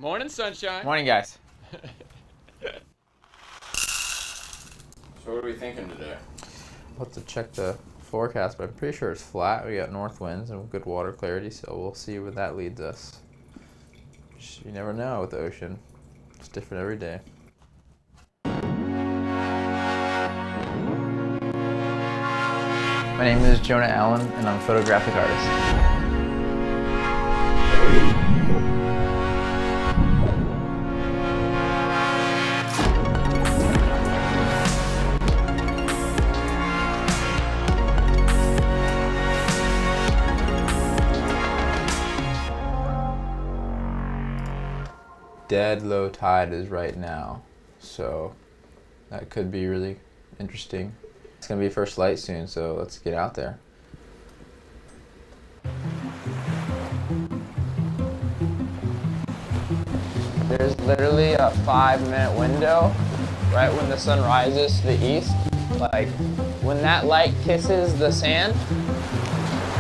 Morning, sunshine. Morning, guys. So what are we thinking today? We'll have to check the forecast, but I'm pretty sure it's flat. We got north winds and good water clarity, so we'll see where that leads us. You never know with the ocean. It's different every day. My name is Jonah Allen, and I'm a photographic artist. Dead low tide is right now, so that could be really interesting. It's gonna be first light soon, so let's get out there. There's literally a 5-minute window right when the sun rises to the east. Like, when that light kisses the sand,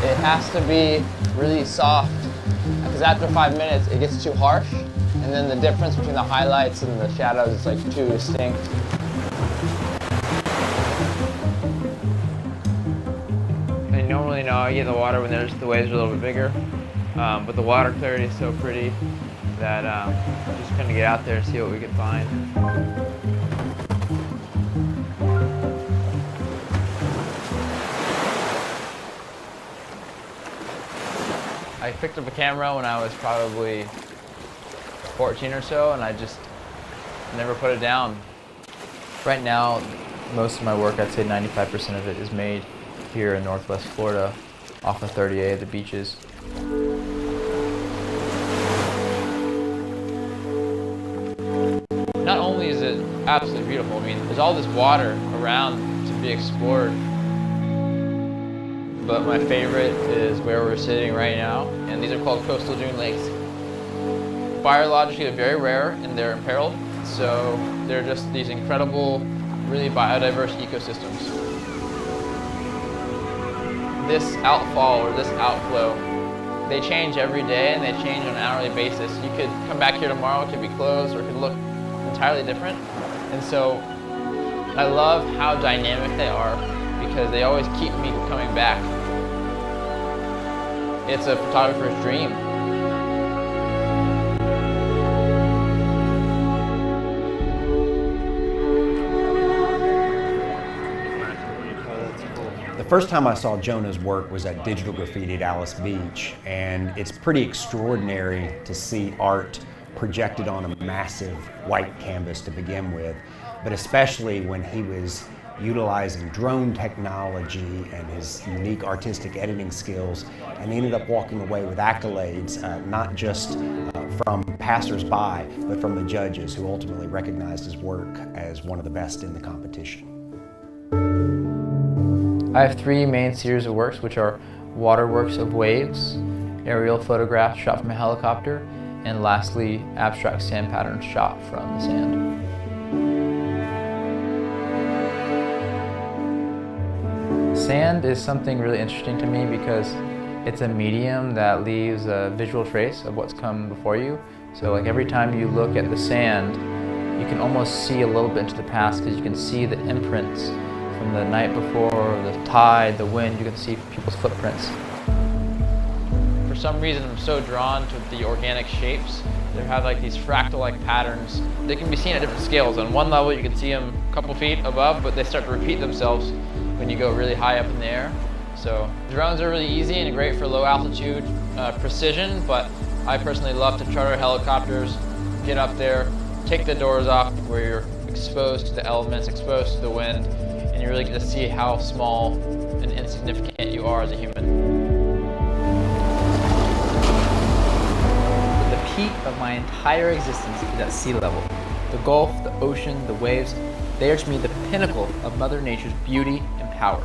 it has to be really soft, because after 5 minutes it gets too harsh, and then the difference between the highlights and the shadows is like too distinct. I normally know I get in the water when the waves are a little bit bigger, but the water clarity is so pretty that we're just gonna get out there and see what we can find. I picked up a camera when I was probably 14 or so, and I just never put it down. Right now, most of my work, I'd say 95% of it, is made here in Northwest Florida, off of 30A, the beaches. Not only is it absolutely beautiful, I mean, there's all this water around to be explored, but my favorite is where we're sitting right now, and these are called coastal dune lakes. Biologically, they're very rare and they're imperiled, so they're just these incredible, really biodiverse ecosystems. This outfall or this outflow, they change every day and they change on an hourly basis. You could come back here tomorrow, it could be closed, or it could look entirely different. And so I love how dynamic they are because they always keep me coming back. It's a photographer's dream. The first time I saw Jonah's work was at Digital Graffiti at Alice Beach, and it's pretty extraordinary to see art projected on a massive white canvas to begin with, but especially when he was utilizing drone technology and his unique artistic editing skills, and he ended up walking away with accolades, not just from passers-by, but from the judges who ultimately recognized his work as one of the best in the competition. I have 3 main series of works, which are waterworks of waves, aerial photographs shot from a helicopter, and lastly, abstract sand patterns shot from the sand. Sand is something really interesting to me because it's a medium that leaves a visual trace of what's come before you. So like every time you look at the sand, you can almost see a little bit into the past because you can see the imprints from the night before, the tide, the wind. You can see people's footprints. For some reason, I'm so drawn to the organic shapes. They have like these fractal-like patterns. They can be seen at different scales. On one level, you can see them a couple feet above, but they start to repeat themselves when you go really high up in the air. So drones are really easy and great for low altitude precision, but I personally love to charter helicopters, get up there, take the doors off where you're exposed to the elements, exposed to the wind, and you really get to see how small and insignificant you are as a human. The peak of my entire existence is at sea level. The Gulf, the ocean, the waves, they are to me the pinnacle of Mother Nature's beauty and power.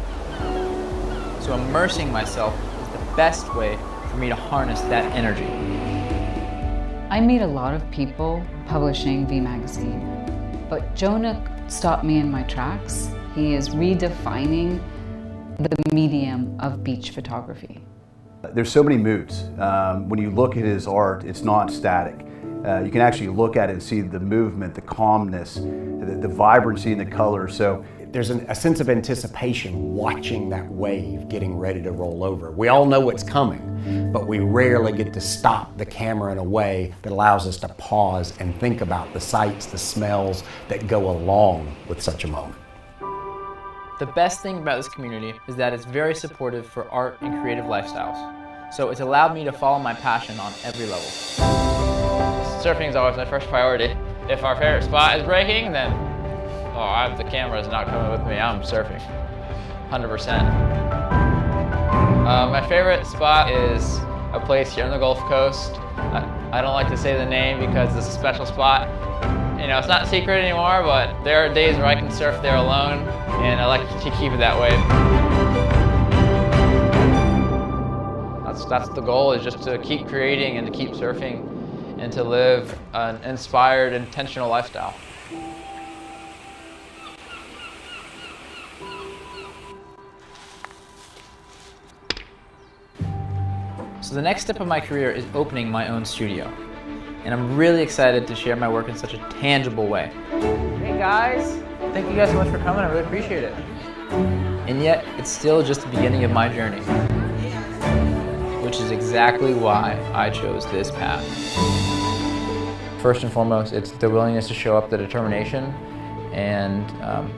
So immersing myself is the best way for me to harness that energy. I meet a lot of people publishing V Magazine, but Jonah stopped me in my tracks. He is redefining the medium of beach photography. There's so many moods. When you look at his art, it's not static. You can actually look at it and see the movement, the calmness, the vibrancy in the colors. So there's a sense of anticipation watching that wave getting ready to roll over. We all know what's coming, but we rarely get to stop the camera in a way that allows us to pause and think about the sights, the smells that go along with such a moment. The best thing about this community is that it's very supportive for art and creative lifestyles. So it's allowed me to follow my passion on every level. Surfing is always my first priority. If our favorite spot is breaking, then the camera is not coming with me. I'm surfing, 100%. My favorite spot is a place here on the Gulf Coast. I don't like to say the name because it's a special spot. You know, it's not secret anymore, but there are days where I can surf there alone, and I like to keep it that way. That's the goal, is just to keep creating and to keep surfing and to live an inspired, intentional lifestyle. So the next step of my career is opening my own studio. And I'm really excited to share my work in such a tangible way. Hey guys, thank you guys so much for coming, I really appreciate it. And yet, it's still just the beginning of my journey, which is exactly why I chose this path. First and foremost, it's the willingness to show up, the determination, and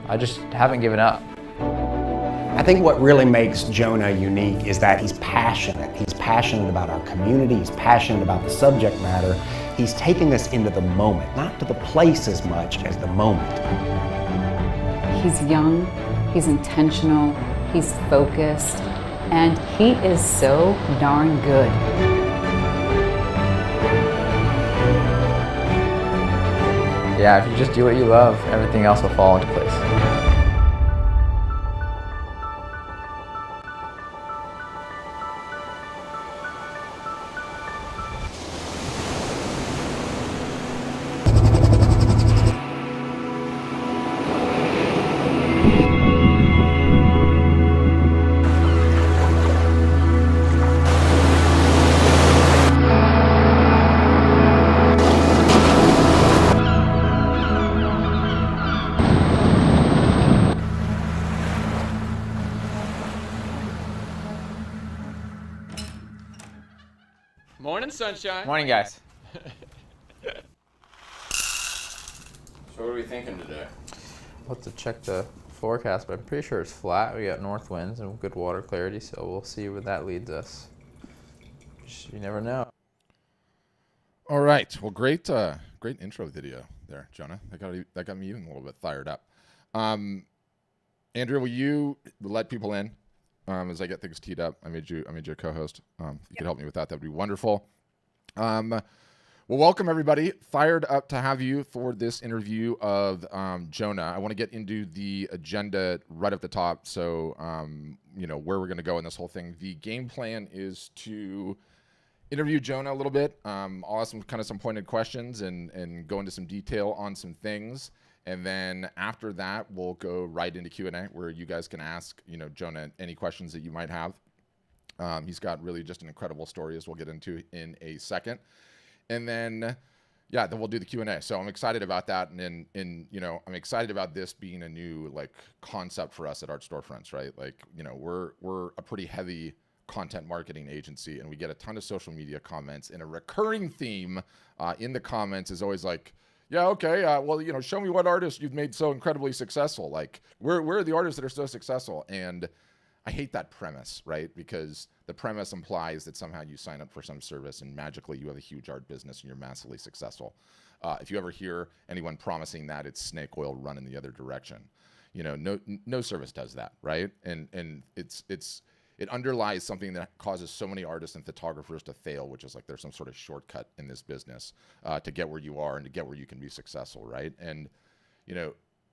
I just haven't given up. I think what really makes Jonah unique is that he's passionate. He's passionate about our community, he's passionate about the subject matter. He's taking us into the moment, not to the place as much as the moment. He's young, he's intentional, he's focused, and he is so darn good. Yeah, if you just do what you love, everything else will fall into place. Morning, sunshine. Morning, guys. So what are we thinking today? We'll have to check the forecast, but I'm pretty sure it's flat. We got north winds and good water clarity, so we'll see where that leads us. You never know. All right. Well, great intro video there, Jonah. That got me even a little bit fired up. Andrea, will you let people in as I get things teed up? I made you a co-host. If you could help me with that, that'd be wonderful. Well, welcome everybody. Fired up to have you for this interview of Jonah. I want to get into the agenda right at the top. So, where we're going to go in this whole thing. The game plan is to interview Jonah a little bit. I'll ask some pointed questions and go into some detail on some things. And then after that, we'll go right into Q&A where you guys can ask, Jonah any questions that you might have. He's got really just an incredible story, as we'll get into in a second. And then, then we'll do the Q&A. So I'm excited about that. And I'm excited about this being a new concept for us at Art Storefronts, right? We're a pretty heavy content marketing agency, and we get a ton of social media comments. And a recurring theme in the comments is always show me what artists you've made so incredibly successful. Where are the artists that are so successful? And I hate that premise, right? Because the premise implies that somehow you sign up for some service and magically you have a huge art business and you're massively successful. If you ever hear anyone promising that, it's snake oil run in the other direction. No service does that, right? And it underlies something that causes so many artists and photographers to fail, which is there's some sort of shortcut in this business to get where you are and to get where you can be successful, right? And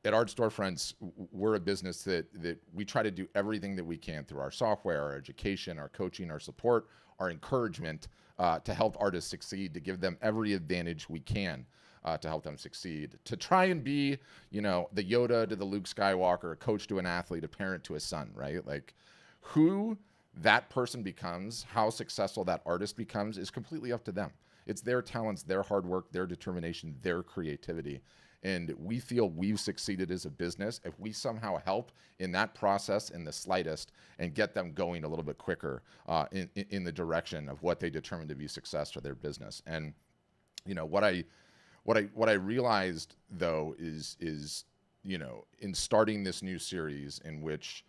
at Art Storefronts, we're a business that we try to do everything that we can through our software, our education, our coaching, our support, our encouragement to help artists succeed, to give them every advantage we can to help them succeed, to try and be, the Yoda to the Luke Skywalker, a coach to an athlete, a parent to a son, right? Who that person becomes, how successful that artist becomes is completely up to them. It's their talents, their hard work, their determination, their creativity. And we feel we've succeeded as a business if we somehow help in that process in the slightest and get them going a little bit quicker in the direction of what they determine to be success for their business. And you know, what I realized though is you know, in starting this new series in which,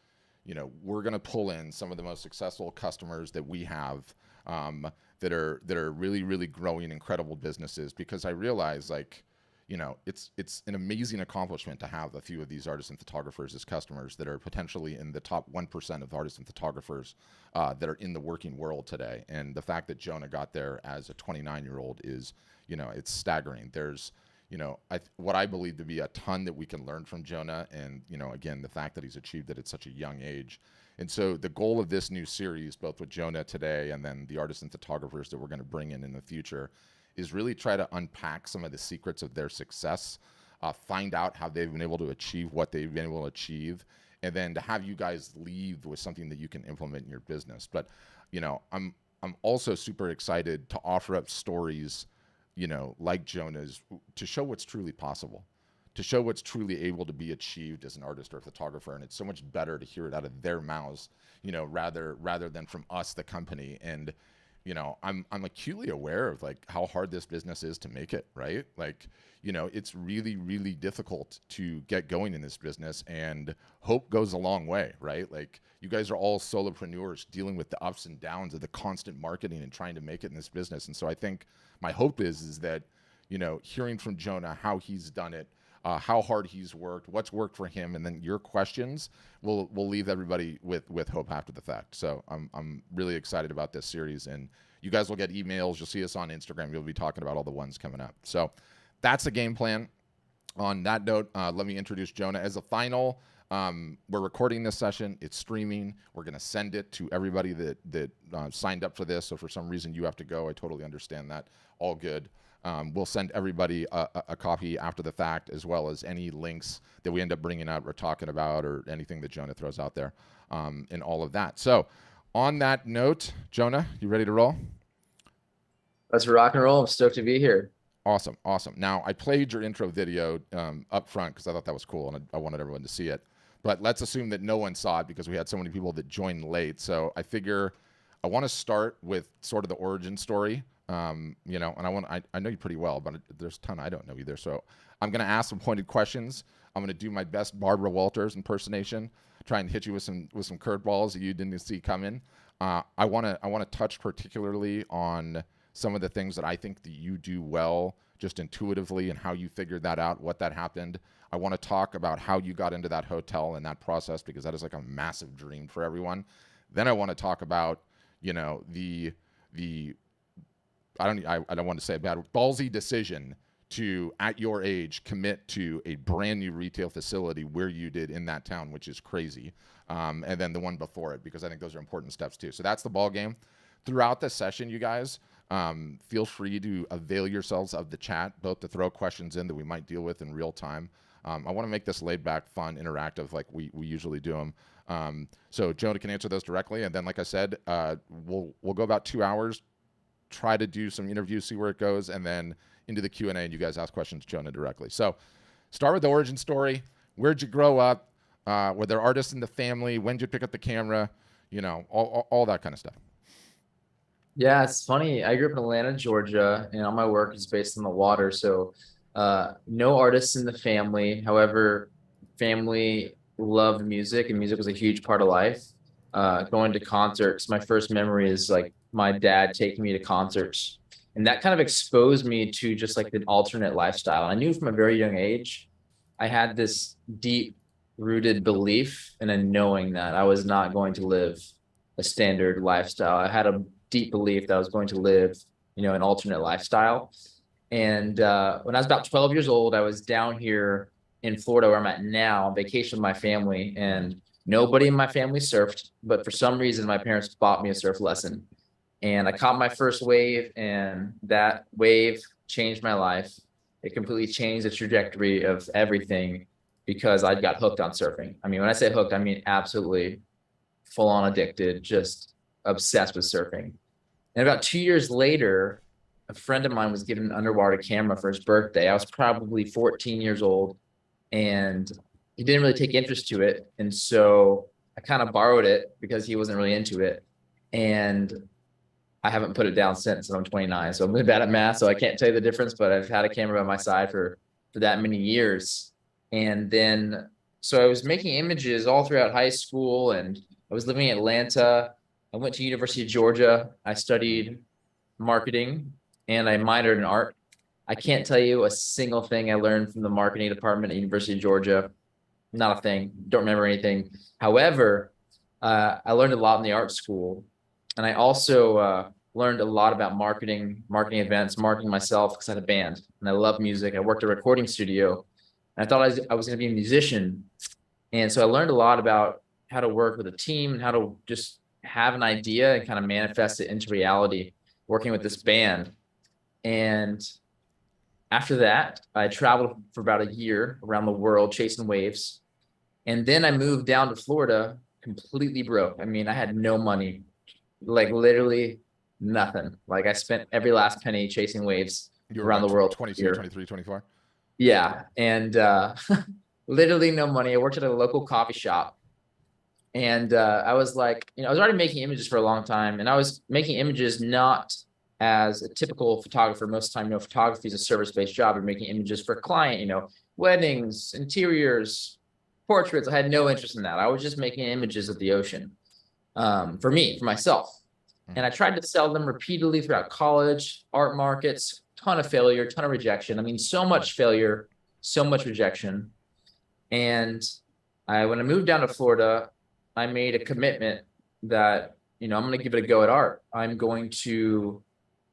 you know, we're going to pull in some of the most successful customers that we have that are really, really growing incredible businesses, because I realize, like, you know, it's an amazing accomplishment to have a few of these artists and photographers as customers that are potentially in the top 1% of artists and photographers that are in the working world today. And the fact that Jonah got there as a 29-year-old is, you know, it's staggering. There's, you know, what I believe to be a ton that we can learn from Jonah, and, you know, again, the fact that he's achieved it at such a young age. And so the goal of this new series, both with Jonah today and then the artists and photographers that we're going to bring in the future, is really try to unpack some of the secrets of their success, find out how they've been able to achieve what they've been able to achieve, and then to have you guys leave with something that you can implement in your business. But, you know, I'm also super excited to offer up stories, you know, like Jonah's, to show what's truly possible, to show what's truly able to be achieved as an artist or a photographer. And it's so much better to hear it out of their mouths, you know, rather than from us, the company. And, you know, I'm acutely aware of like how hard this business is to make it, right? Like, you know, it's really, really difficult to get going in this business, and hope goes a long way, right? Like, you guys are all solopreneurs dealing with the ups and downs of the constant marketing and trying to make it in this business. And so I think my hope is that, you know, hearing from Jonah, how he's done it, how hard he's worked, what's worked for him, and then your questions will leave everybody with hope after the fact. So I'm really excited about this series, and you guys will get emails. You'll see us on Instagram. You'll be talking about all the ones coming up. So that's the game plan. On that note, let me introduce Jonah as a final. We're recording this session. It's streaming. We're going to send it to everybody that signed up for this. So for some reason you have to go, I totally understand that. All good. We'll send everybody a copy after the fact, as well as any links that we end up bringing out or talking about, or anything that Jonah throws out there, and all of that. So on that note, Jonah, you ready to roll? Let's rock and roll. I'm stoked to be here. Awesome. Now, I played your intro video up front because I thought that was cool, and I wanted everyone to see it. But let's assume that no one saw it because we had so many people that joined late. So I figure I want to start with sort of the origin story. You know, and I know you pretty well, but there's a ton I don't know either. So I'm going to ask some pointed questions. I'm going to do my best Barbara Walters impersonation, try and hit you with some curveballs that you didn't see coming. I want to touch particularly on some of the things that I think that you do well, just intuitively, and how you figured that out, what that happened. I want to talk about how you got into that hotel and that process, because that is like a massive dream for everyone. Then I want to talk about, you know, the I don't want to say a bad, ballsy decision to, at your age, commit to a brand new retail facility where you did in that town, which is crazy. And then the one before it, because I think those are important steps too. So that's the ball game. Throughout the session, you guys, feel free to avail yourselves of the chat, both to throw questions in that we might deal with in real time. I want to make this laid back, fun, interactive, like we usually do them. So Jonah can answer those directly. And then, like I said, we'll go about 2 hours, try to do some interviews, see where it goes, and then into the Q&A, and you guys ask questions to Jonah directly. So start with the origin story. Where'd you grow up? Were there artists in the family? When did you pick up the camera? You know, all that kind of stuff. Yeah, it's funny. I grew up in Atlanta, Georgia, and all my work is based on the water. So no artists in the family. However, family loved music, and music was a huge part of life. Going to concerts, my first memory is like my dad taking me to concerts. And that kind of exposed me to just like the alternate lifestyle. I knew from a very young age, I had this deep rooted belief and a knowing that I was not going to live a standard lifestyle. I had a deep belief that I was going to live, you know, an alternate lifestyle. And when I was about 12 years old, I was down here in Florida, where I'm at now, on vacation with my family, and nobody in my family surfed, but for some reason, my parents bought me a surf lesson. And I caught my first wave, and that wave changed my life. It completely changed the trajectory of everything, because I got hooked on surfing. I mean, when I say hooked, I mean absolutely full on addicted, just obsessed with surfing. And about 2 years later, a friend of mine was given an underwater camera for his birthday. I was probably 14 years old, and he didn't really take interest to it. And so I kind of borrowed it because he wasn't really into it. And I haven't put it down since, and I'm 29. So I'm really bad at math, so I can't tell you the difference, but I've had a camera by my side for that many years. And then, so I was making images all throughout high school, and I was living in Atlanta. I went to University of Georgia. I studied marketing and I minored in art. I can't tell you a single thing I learned from the marketing department at University of Georgia. Not a thing. Don't remember anything. However, I learned a lot in the art school, and I also learned a lot about marketing events, marketing myself, because I had a band and I love music. I worked at a recording studio, and I thought I was going to be a musician. And so I learned a lot about how to work with a team and how to just have an idea and kind of manifest it into reality, working with this band. And after that, I traveled for about a year around the world chasing waves. And then I moved down to Florida completely broke. I mean, I had no money, like literally nothing. Like I spent every last penny chasing waves around the world. 22, 23, 24. Yeah. And literally no money. I worked at a local coffee shop. And I was like, I was already making images for a long time. And I was making images not as a typical photographer. Most of the time, photography is a service-based job. You're making images for a client, weddings, interiors, portraits. I had no interest in that. I was just making images of the ocean for myself. And I tried to sell them repeatedly throughout college, art markets, ton of failure, ton of rejection. I mean, so much failure, so much rejection. And when I moved down to Florida, I made a commitment that, I'm going to give it a go at art.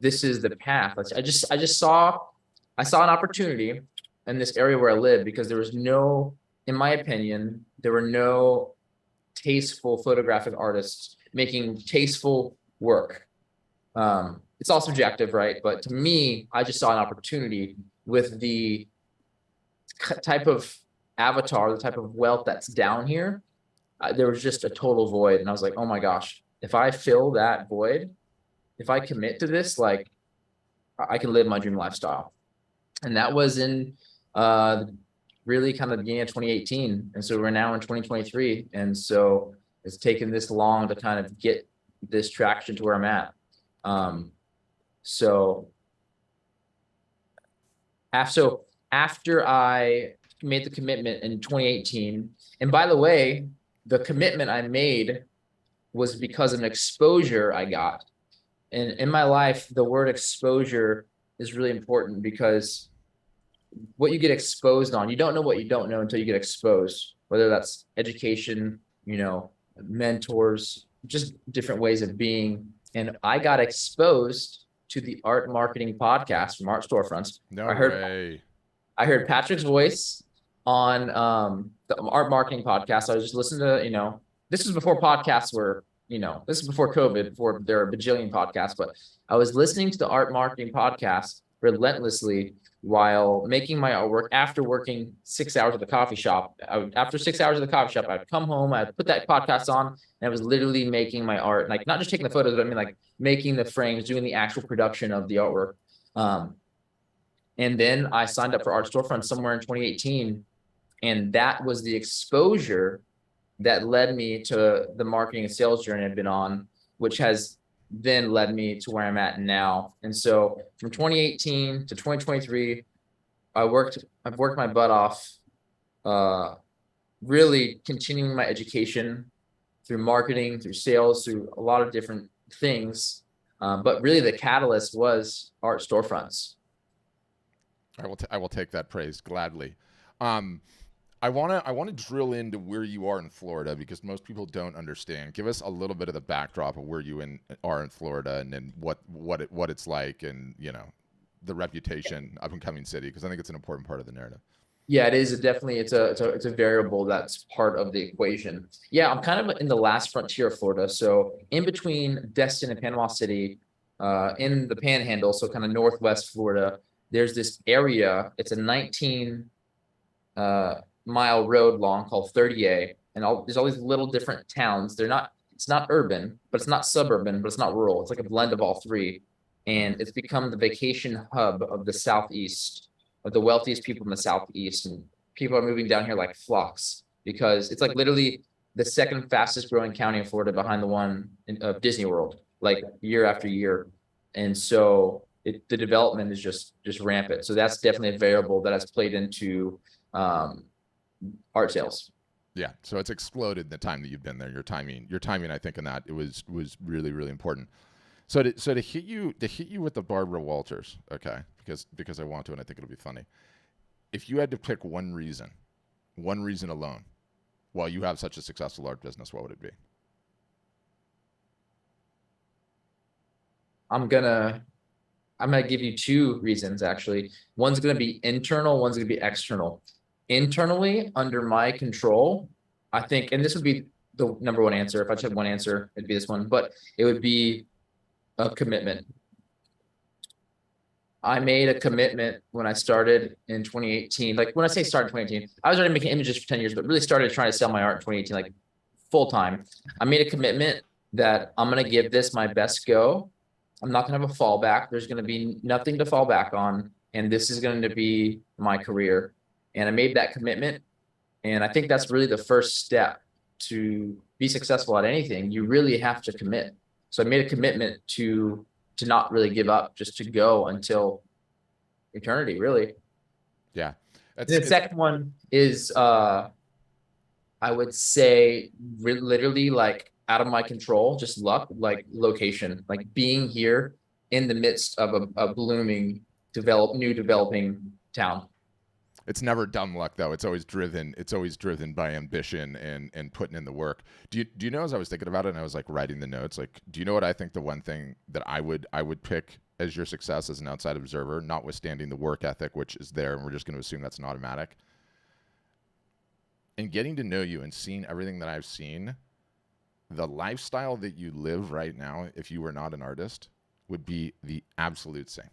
This is the path. I saw an opportunity in this area where I live, because there was in my opinion, there were no tasteful photographic artists making tasteful work. It's all subjective, right? But to me, I just saw an opportunity with the type of avatar, the type of wealth that's down here. There was just a total void. And I was like, oh my gosh, if I fill that void, if I commit to this, like I can live my dream lifestyle. And that was in really kind of the beginning of 2018. And so we're now in 2023. And so it's taken this long to kind of get this traction to where I'm at. So after I made the commitment in 2018, and by the way, the commitment I made was because of an exposure I got. And in my life, the word exposure is really important, because what you get exposed on, you don't know what you don't know until you get exposed, whether that's education, mentors, just different ways of being. And I got exposed to the art marketing podcast from Art Storefronts. I heard Patrick's voice on the art marketing podcast. I was just listening to, this was before podcasts were, this is before COVID, before there are a bajillion podcasts, but I was listening to the art marketing podcast relentlessly while making my artwork after working 6 hours at the coffee shop. After 6 hours at the coffee shop, I'd come home, I'd put that podcast on, and I was literally making my art, like not just taking the photos, but I mean like making the frames, doing the actual production of the artwork. And then I signed up for Art Storefront somewhere in 2018. And that was the exposure that led me to the marketing and sales journey I've been on, which has then led me to where I'm at now. And so from 2018 to 2023, I've worked my butt off, really continuing my education through marketing, through sales, through a lot of different things. But really the catalyst was Art Storefronts. I will take that praise gladly. I want to drill into where you are in Florida, because most people don't understand. Give us a little bit of the backdrop of where you are in Florida, and then what it's like, and the reputation up and coming city, because I think it's an important part of the narrative. Yeah, it is. It's a variable that's part of the equation. Yeah, I'm kind of in the last frontier of Florida, so in between Destin and Panama City, in the Panhandle, so kind of northwest Florida. There's this area. It's a 19 mile road long called 30A, and there's all these little different towns. It's not urban, but it's not suburban, but it's not rural. It's like a blend of all three. and it's become the vacation hub of the Southeast, of the wealthiest people in the Southeast, and people are moving down here like flocks because it's like literally the second fastest growing county in Florida behind the one of Disney World, like year after year. And so the development is just rampant. So that's definitely a variable that has played into art sales. Yeah, so it's exploded in the time that you've been there. Your timing, I think, in that it was really, really important. So to hit you with the Barbara Walters, okay, because I want to, and I think it'll be funny. If you had to pick one reason alone, while you have such a successful art business, what would it be? I'm gonna give you two reasons, actually. One's gonna be internal, one's gonna be external. Internally, under my control, I think, and this would be the number one answer. If I just had one answer, it'd be this one, but it would be a commitment. I made a commitment when I started in 2018. Like when I say started in 2018, I was already making images for 10 years, but really started trying to sell my art in 2018, like full time. I made a commitment that I'm going to give this my best go. I'm not going to have a fallback. There's going to be nothing to fall back on. And this is going to be my career. And I made that commitment. And I think that's really the first step to be successful at anything. You really have to commit. So I made a commitment to not really give up, just to go until eternity, really. Yeah. The second one is, I would say literally like out of my control, just luck, like location, like being here in the midst of a blooming, developing town. It's never dumb luck though. It's always driven by ambition and putting in the work. Do you know, as I was thinking about it and I was like writing the notes, like, do you know what I think the one thing that I would pick as your success as an outside observer, notwithstanding the work ethic, which is there, and we're just going to assume that's an automatic. In getting to know you and seeing everything that I've seen, the lifestyle that you live right now, if you were not an artist, would be the absolute same.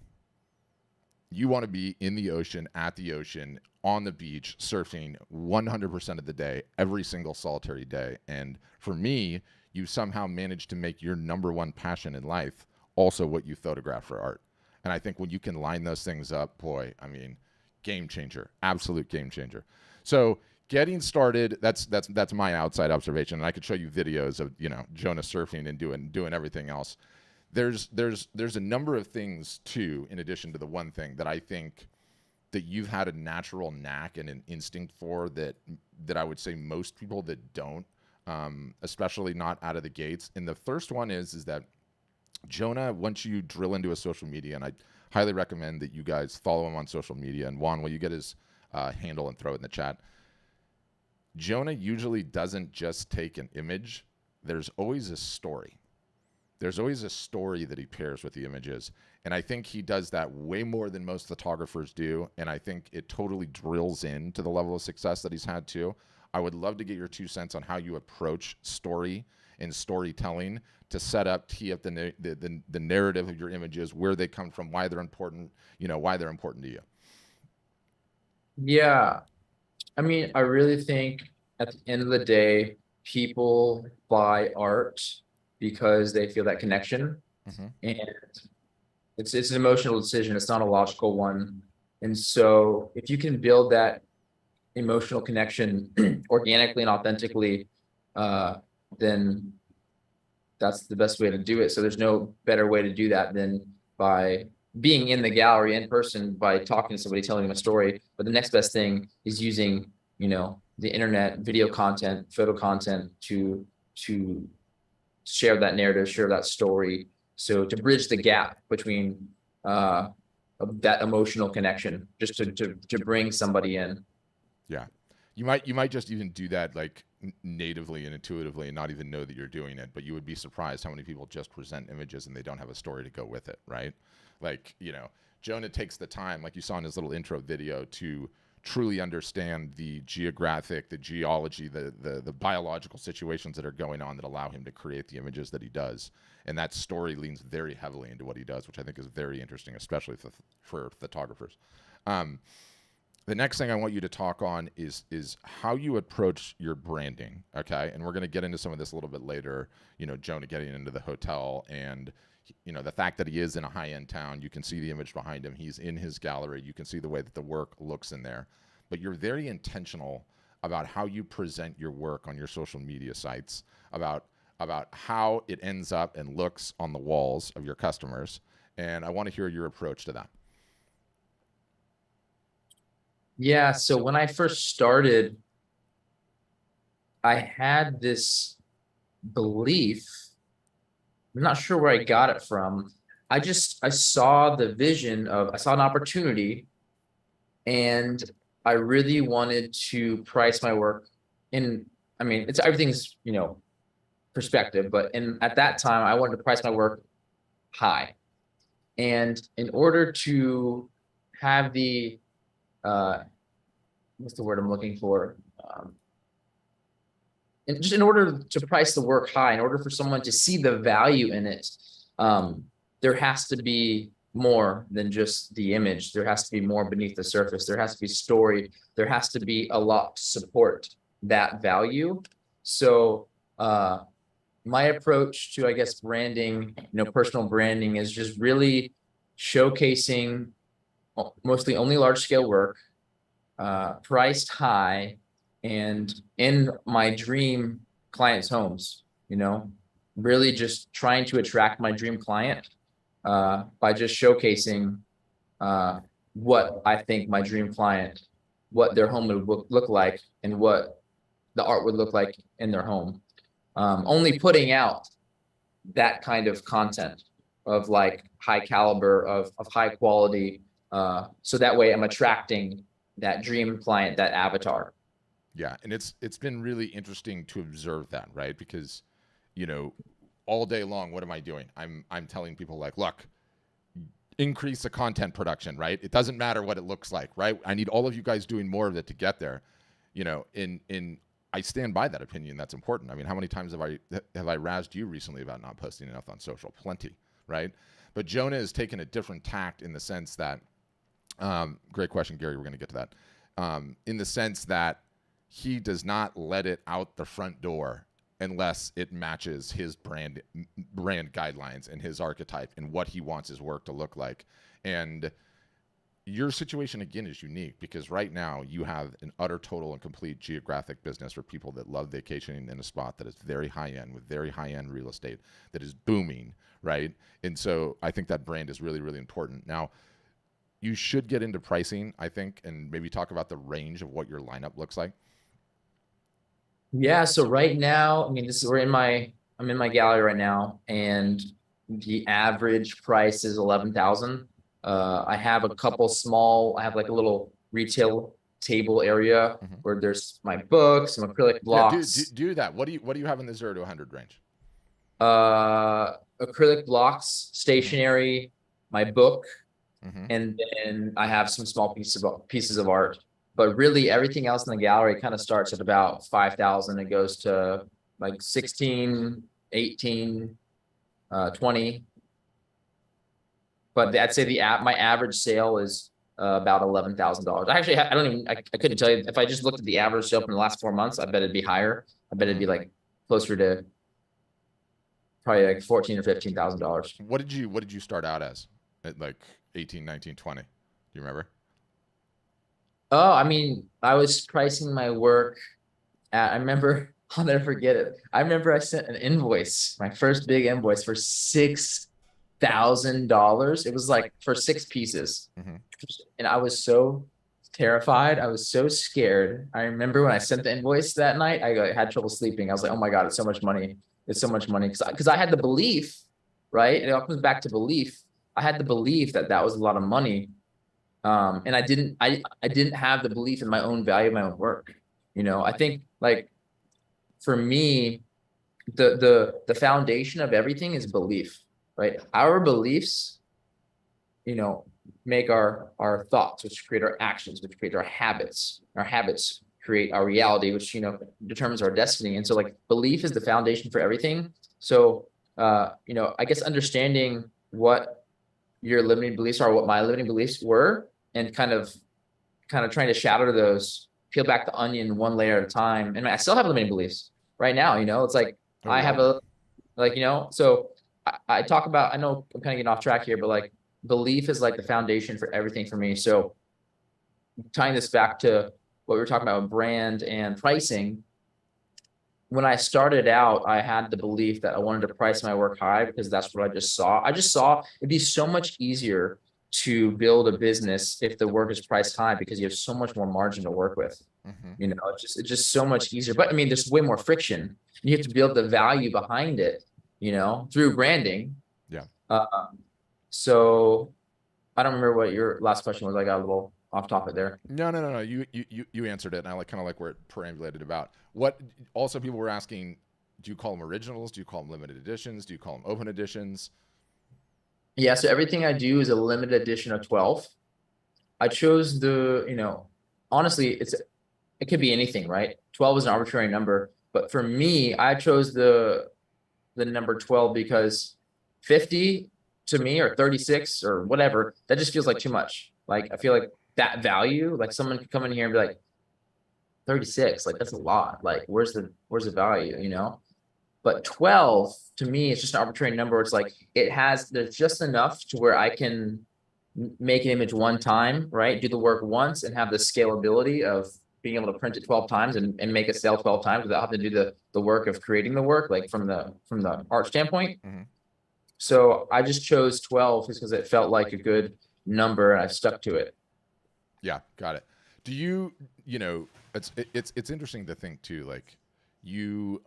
You want to be in the ocean, at the ocean, on the beach, surfing 100% of the day, every single solitary day. And for me, you somehow managed to make your number one passion in life also what you photograph for art. And I think when you can line those things up, boy, I mean, game changer, absolute game changer. So getting started, that's my outside observation. And I could show you videos of, Jonah surfing and doing everything else. There's a number of things too, in addition to the one thing that I think that you've had a natural knack and an instinct for that I would say most people that don't, especially not out of the gates. And the first one is that Jonah, once you drill into his social media, and I highly recommend that you guys follow him on social media. And Juan, will you get his handle and throw it in the chat? Jonah usually doesn't just take an image. There's always a story. There's always a story that he pairs with the images. And I think he does that way more than most photographers do. And I think it totally drills into the level of success that he's had too. I would love to get your 2 cents on how you approach story and storytelling to tee up the narrative of your images, where they come from, why they're important, why they're important to you. Yeah. I mean, I really think at the end of the day, people buy art because they feel that connection. Mm-hmm. And it's an emotional decision. It's not a logical one. And so if you can build that emotional connection organically and authentically, then that's the best way to do it. So there's no better way to do that than by being in the gallery in person, by talking to somebody, telling them a story. But the next best thing is using, the internet, video content, photo content to share that narrative, share that story. So to bridge the gap between that emotional connection, just to bring somebody in. Yeah. You might just even do that like natively and intuitively and not even know that you're doing it, but you would be surprised how many people just present images and they don't have a story to go with it, right? Like, Jonah takes the time, like you saw in his little intro video, to truly understand the geographic, the geology, the biological situations that are going on that allow him to create the images that he does. And that story leans very heavily into what he does, which I think is very interesting, especially for photographers. The next thing I want you to talk on is how you approach your branding, okay? And we're going to get into some of this a little bit later, you know, Jonah getting into the hotel and, you know, the fact that he is in a high-end town. You can see the image behind him. He's in his gallery. You can see the way that the work looks in there. But you're very intentional about how you present your work on your social media sites, about how it ends up and looks on the walls of your customers. And I want to hear your approach to that. Yeah, so when I first started, I had this belief. I'm not sure where I got it from. I saw the vision of, I saw an opportunity, and I really wanted to price my work in, I mean, it's everything's, you know, perspective, but at that time I wanted to price my work high. And in order to have the, what's the word I'm looking for? And just in order to price the work high, in order for someone to see the value in it, there has to be more than just the image. There has to be more beneath the surface. There has to be story. There has to be a lot to support that value. So my approach to, I guess, branding, you know, personal branding is just really showcasing mostly only large scale work, priced high, and in my dream clients' homes, you know, really just trying to attract my dream client by just showcasing what I think my dream client, what their home would look like, and what the art would look like in their home. Only putting out that kind of content of like high caliber, of high quality, so that way I'm attracting that dream client, that avatar. Yeah, and it's been really interesting to observe that, right? Because, you know, all day long, what am I doing? I'm telling people like, look, increase the content production, right? It doesn't matter what it looks like, right? I need all of you guys doing more of it to get there. You know, I stand by that opinion. That's important. I mean, how many times have I razzed you recently about not posting enough on social? Plenty, right? But Jonah has taken a different tact in the sense that, great question, Gary. We're going to get to that. In the sense that he does not let it out the front door unless it matches his brand guidelines and his archetype and what he wants his work to look like. And your situation, again, is unique because right now you have an utter, total, and complete geographic business for people that love vacationing in a spot that is very high-end, with very high-end real estate that is booming, right? And so I think that brand is really, really important. Now, you should get into pricing, I think, and maybe talk about the range of what your lineup looks like. Yeah, so right now, I mean, I'm in my gallery right now, and the average price is 11,000. I have a couple I have like a little retail table area where there's my books, some acrylic blocks. Yeah, do that. What do you have in the 0 to 100 range? Acrylic blocks, stationery, my book, and then I have some small pieces of art. But really, everything else in the gallery kind of starts at about 5,000. It goes to like 16, 18, 20. But I'd say my average sale is about $11,000. Actually, I couldn't tell you. If I just looked at the average sale from the last 4 months, I bet it'd be higher. I bet it'd be like closer to probably like $14,000 or $15,000. What did you start out as at like 18, 19, 20? Do you remember? Oh, I mean, I was pricing my work I remember, I'll never forget it. I remember I sent an invoice, my first big invoice for $6,000. It was like for 6 pieces. And I was so terrified. I was so scared. I remember when I sent the invoice that night, I had trouble sleeping. I was like, oh my God, it's so much money. It's so much money. Because I had the belief, right? It all comes back to belief. I had the belief that that was a lot of money. And I didn't have the belief in my own value of my own work. You know, I think like for me, the foundation of everything is belief, right? Our beliefs, you know, make our thoughts, which create our actions, which create our habits. Our habits create our reality, which, you know, determines our destiny. And so like belief is the foundation for everything. So, you know, I guess understanding what your limiting beliefs are, what my limiting beliefs were, and kind of kind of trying to shatter those, peel back the onion one layer at a time. And I still have limiting beliefs right now, you know, it's like, I have a, like, you know, so I talk about, I know I'm kind of getting off track here, but like belief is like the foundation for everything for me. So tying this back to what we were talking about, brand and pricing, when I started out, I had the belief that I wanted to price my work high because that's what I just saw. I just saw it'd be so much easier to build a business if the work is priced high because you have so much more margin to work with. You know, it's just so much easier. But I mean, there's way more friction. You have to build the value behind it, you know, through branding. Yeah. So I don't remember what your last question was. I got a little off topic there. No. You answered it, and I kind of like where it perambulated about. What also people were asking, do you call them originals? Do you call them limited editions? Do you call them open editions? Yeah, so everything I do is a limited edition of 12. I chose the, you know, honestly, it could be anything, right? 12 is an arbitrary number, but for me, I chose the number 12 because 50 to me, or 36 or whatever, that just feels like too much. Like I feel like that value, like someone could come in here and be like 36, like that's a lot. Like where's the value, you know? But 12 to me, it's just an arbitrary number. It's like there's just enough to where I can make an image one time, right? Do the work once and have the scalability of being able to print it 12 times and make it sell 12 times without having to do the work of creating the work, like from the art standpoint. So I just chose 12 just because it felt like a good number and I've stuck to it. Yeah, got it. Do you know, it's interesting to think too, like you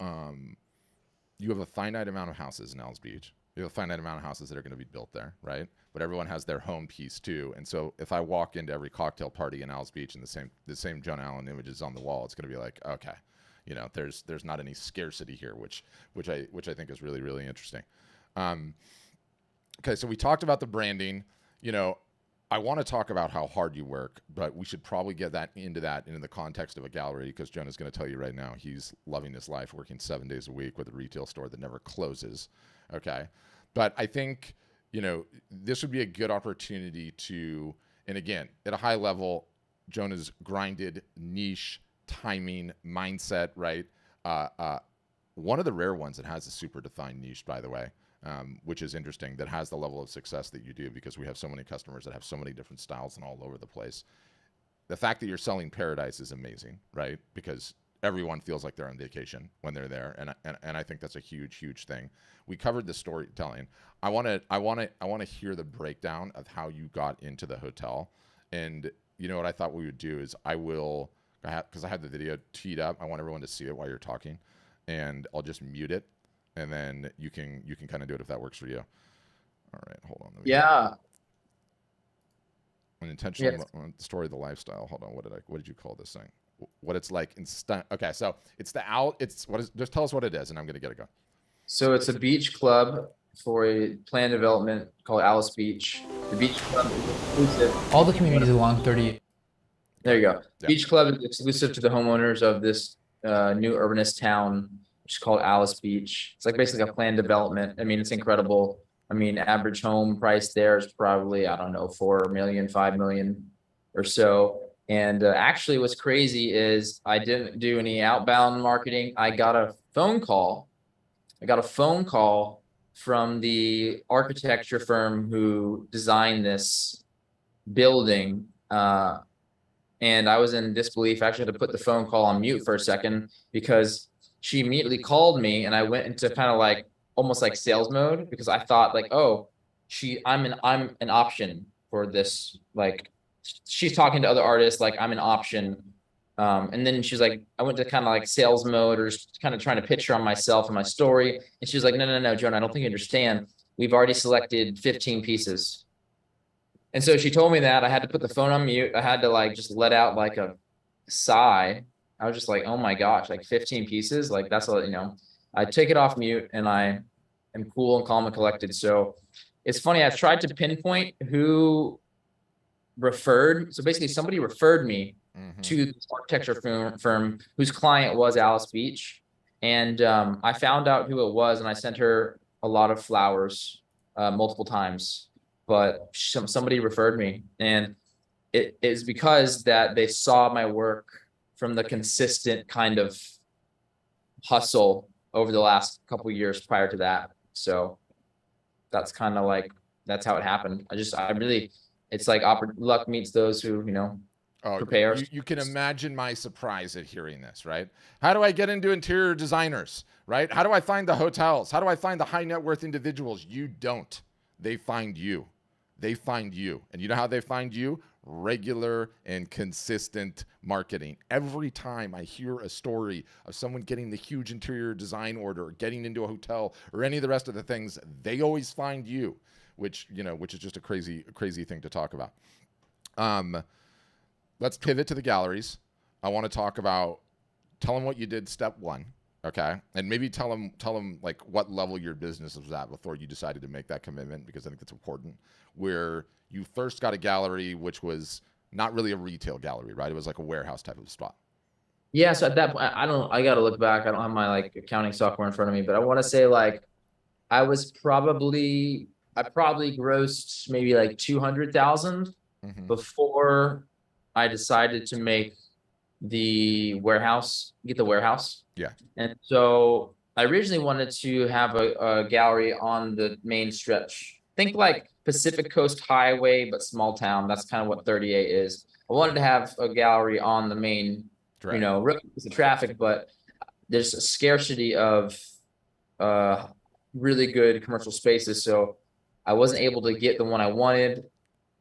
have a finite amount of houses in Al's Beach. You have a finite amount of houses that are going to be built there, right? But everyone has their home piece too. And so if I walk into every cocktail party in Al's Beach and the same Jonah Allen images on the wall, it's going to be like, okay, you know, there's not any scarcity here, which I think is really, really interesting. Okay, so we talked about the branding. You know, I want to talk about how hard you work, but we should probably get into the context of a gallery, because Jonah's going to tell you right now he's loving his life, working 7 days a week with a retail store that never closes. Okay, but I think, you know, this would be a good opportunity to, and again, at a high level, Jonah's grinded niche, timing, mindset, right? One of the rare ones that has a super defined niche, by the way. Which is interesting, that has the level of success that you do, because we have so many customers that have so many different styles and all over the place. The fact that you're selling paradise is amazing, right? Because everyone feels like they're on vacation when they're there, and I think that's a huge thing. We covered the storytelling. I want to hear the breakdown of how you got into the hotel. And you know what I thought we would do is because I have the video teed up. I want everyone to see it while you're talking, and I'll just mute it. And then you can kind of do it if that works for you. All right, hold on. Yeah. An intentional story of the lifestyle. Hold on, what did you call this thing? What it's like in okay, so it's just tell us what it is, and I'm gonna get it going. So it's a beach club for a planned development called Alice Beach. The beach club is exclusive. All the communities along 30. There you go. Yeah. Beach club is exclusive to the homeowners of this new urbanist town, which is called Alice Beach. It's like basically a planned development. I mean, it's incredible. I mean, average home price there is probably, I don't know, 4 million, 5 million or so. And actually what's crazy is I didn't do any outbound marketing. I got a phone call from the architecture firm who designed this building. And I was in disbelief. I actually had to put the phone call on mute for a second, because she immediately called me, and I went into kind of like almost like sales mode, because I thought like, oh, I'm an option for this. Like, she's talking to other artists, like I'm an option. And then she's like, I went to kind of like sales mode, or just kind of trying to pitch her on myself and my story. And she was like, no, Jonah, I don't think you understand. We've already selected 15 pieces. And so she told me that. I had to put the phone on mute. I had to like just let out like a sigh. I was just like, oh my gosh, like 15 pieces. Like that's all, you know, I take it off mute and I am cool and calm and collected. So it's funny. I've tried to pinpoint who referred. So basically somebody referred me to this architecture firm whose client was Alice Beach. And I found out who it was, and I sent her a lot of flowers multiple times, but somebody referred me. And it is because that they saw my work from the consistent kind of hustle over the last couple of years prior to that. So that's kind of like, that's how it happened. It's like luck meets those who, prepare. You can imagine my surprise at hearing this, right? How do I get into interior designers, right? How do I find the hotels? How do I find the high net worth individuals? You don't. They find you. They find you. And you know how they find you? Regular and consistent marketing. Every time I hear a story of someone getting the huge interior design order, or getting into a hotel, or any of the rest of the things, they always find you, which is just a crazy thing to talk about. Let's pivot to the galleries. I want to talk about, tell them what you did step one, okay? And maybe tell them like what level your business was at before you decided to make that commitment, because I think that's important. Where you first got a gallery, which was not really a retail gallery, right? It was like a warehouse type of spot. Yeah, so at that point, I got to look back. I don't have my like accounting software in front of me, but I want to say like I probably grossed maybe like 200,000 before I decided to make get the warehouse. Yeah. And so I originally wanted to have a gallery on the main stretch. Think like Pacific Coast Highway, but small town. That's kind of what 38 is. I wanted to have a gallery on the main, road with the traffic, but there's a scarcity of really good commercial spaces. So I wasn't able to get the one I wanted.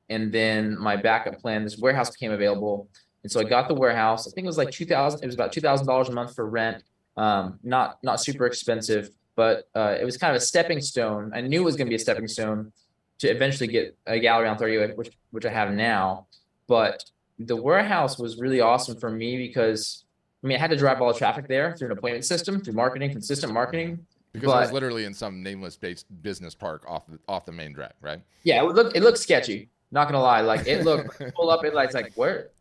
And then my backup plan, this warehouse became available. And so I got the warehouse. I think it was like $2,000. It was about $2,000 a month for rent. Not super expensive, but it was kind of a stepping stone. I knew it was going to be a stepping stone to eventually get a gallery on 38, which I have now. But the warehouse was really awesome for me because, I had to drive all the traffic there through an appointment system, through marketing, consistent marketing. Because it was literally in some nameless business park off the main drag, right? Yeah, it looked sketchy. Not gonna lie, like it looked pull up. It's like where,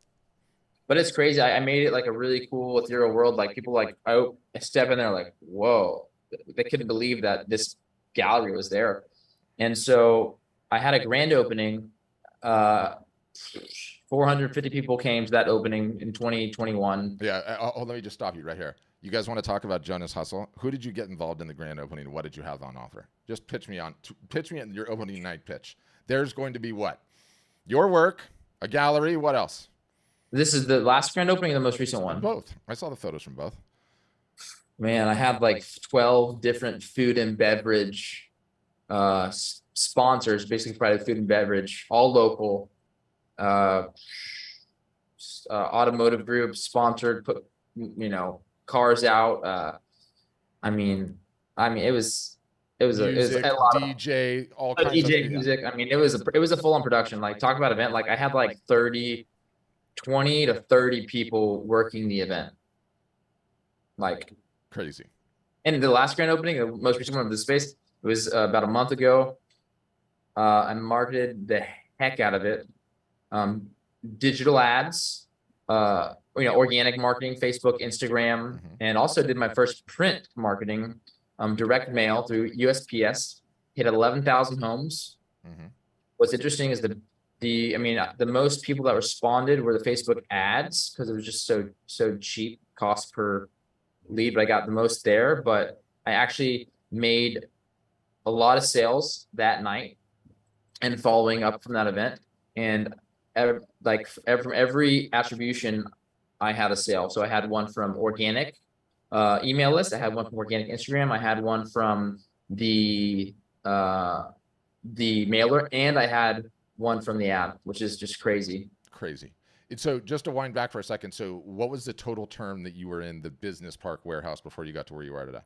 but it's crazy. I made it like a really cool ethereal world. Like people like I step in there like whoa, they couldn't believe that this gallery was there, and so I had a grand opening. 450 people came to that opening in 2021. Yeah. Let me just stop you right here. You guys want to talk about Jonah's hustle? Who did you get involved in the grand opening? What did you have on offer? Just pitch me in your opening night pitch. There's going to be what? Your work, a gallery, what else? This is the last grand opening or the most recent one? Both. I saw the photos from both. Man, I had like 12 different food and beverage sponsors, basically provided food and beverage, all local. Automotive groups sponsored, put cars out. It was music, a lot DJ, all of kinds DJ of music. It was a full-on production. Like talk about event. Like I had like 20 to 30 people working the event. Like crazy. And the last grand opening, the most recent one of the space, it was about a month ago. I marketed the heck out of it. Digital ads, organic marketing, Facebook, Instagram, and also did my first print marketing, direct mail through USPS, hit 11,000 homes. What's interesting is the most people that responded were the Facebook ads because it was just so cheap, cost per lead, but I got the most there. But I actually made a lot of sales that night and following up from that event. And from every attribution, I had a sale. So I had one from organic email list. I had one from organic Instagram. I had one from the mailer, and I had one from the ad, which is just crazy. Crazy. So just to wind back for a second. So what was the total term that you were in the business park warehouse before you got to where you are today?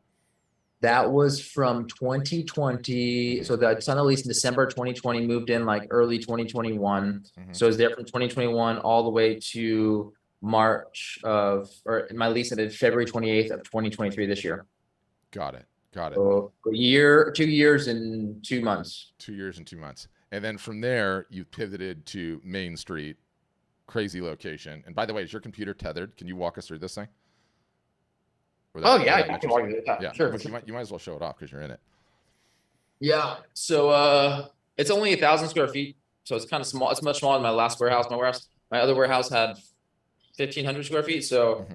That was from 2020. So the signed the lease in December 2020, moved in like early 2021. So I was there from 2021 all the way to March or my lease ended February 28th of 2023 this year. Got it. So 2 years and 2 months. 2 years and 2 months. And then from there, you pivoted to Main Street, crazy location. And by the way, is your computer tethered? Can you walk us through this thing? I can walk you through that. Yeah, Sure. You might as well show it off because you're in it. Yeah. So it's only 1,000 square feet. So it's kind of small. It's much smaller than my last warehouse. My warehouse My other warehouse had 1,500 square feet. So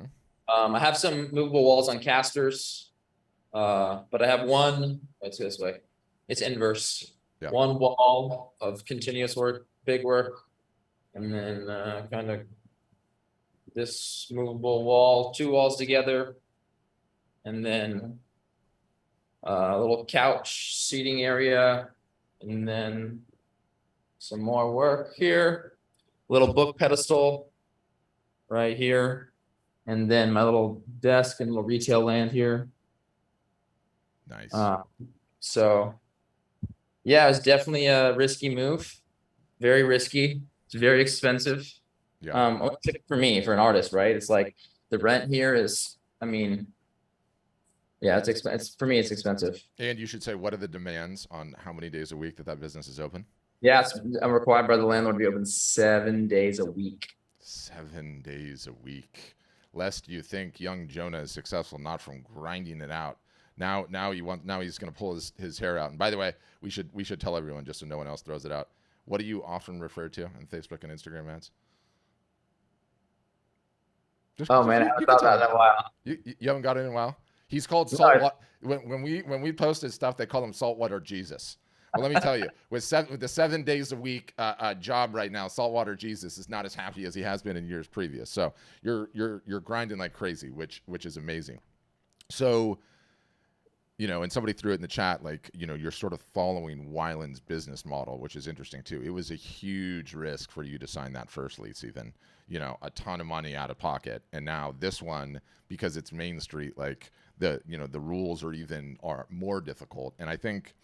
I have some movable walls on casters, but I have one, let's go this way. It's inverse. Yeah. One wall of continuous work, big work, and then kind of this movable wall, 2 walls together, and then a little couch seating area, and then some more work here, little book pedestal right here, and then my little desk and little retail land here. Nice. So yeah, it was definitely a risky move, very risky. It's very expensive. Yeah. For me, for an artist, right? It's like the rent here is, I mean, yeah, it's expensive. For me, it's expensive. And you should say, what are the demands on how many days a week that business is open? Yeah, I'm required by the landlord to be open 7 days a week. 7 days a week. Lest you think young Jonah is successful not from grinding it out. Now he's going to pull his hair out. And by the way, we should tell everyone, just so no one else throws it out. What do you often refer to in Facebook and Instagram ads? Man, I haven't thought about that in a while. You haven't got it in a while? He's called saltwater. When we posted stuff, they call him saltwater Jesus. Well, let me tell you, with the 7 days a week job right now, saltwater Jesus is not as happy as he has been in years previous. So you're grinding like crazy, which is amazing. So, and somebody threw it in the chat, like, you're sort of following Weiland's business model, which is interesting too. It was a huge risk for you to sign that first lease, even, a ton of money out of pocket. And now this one, because it's Main Street, like the rules are more difficult. And I think,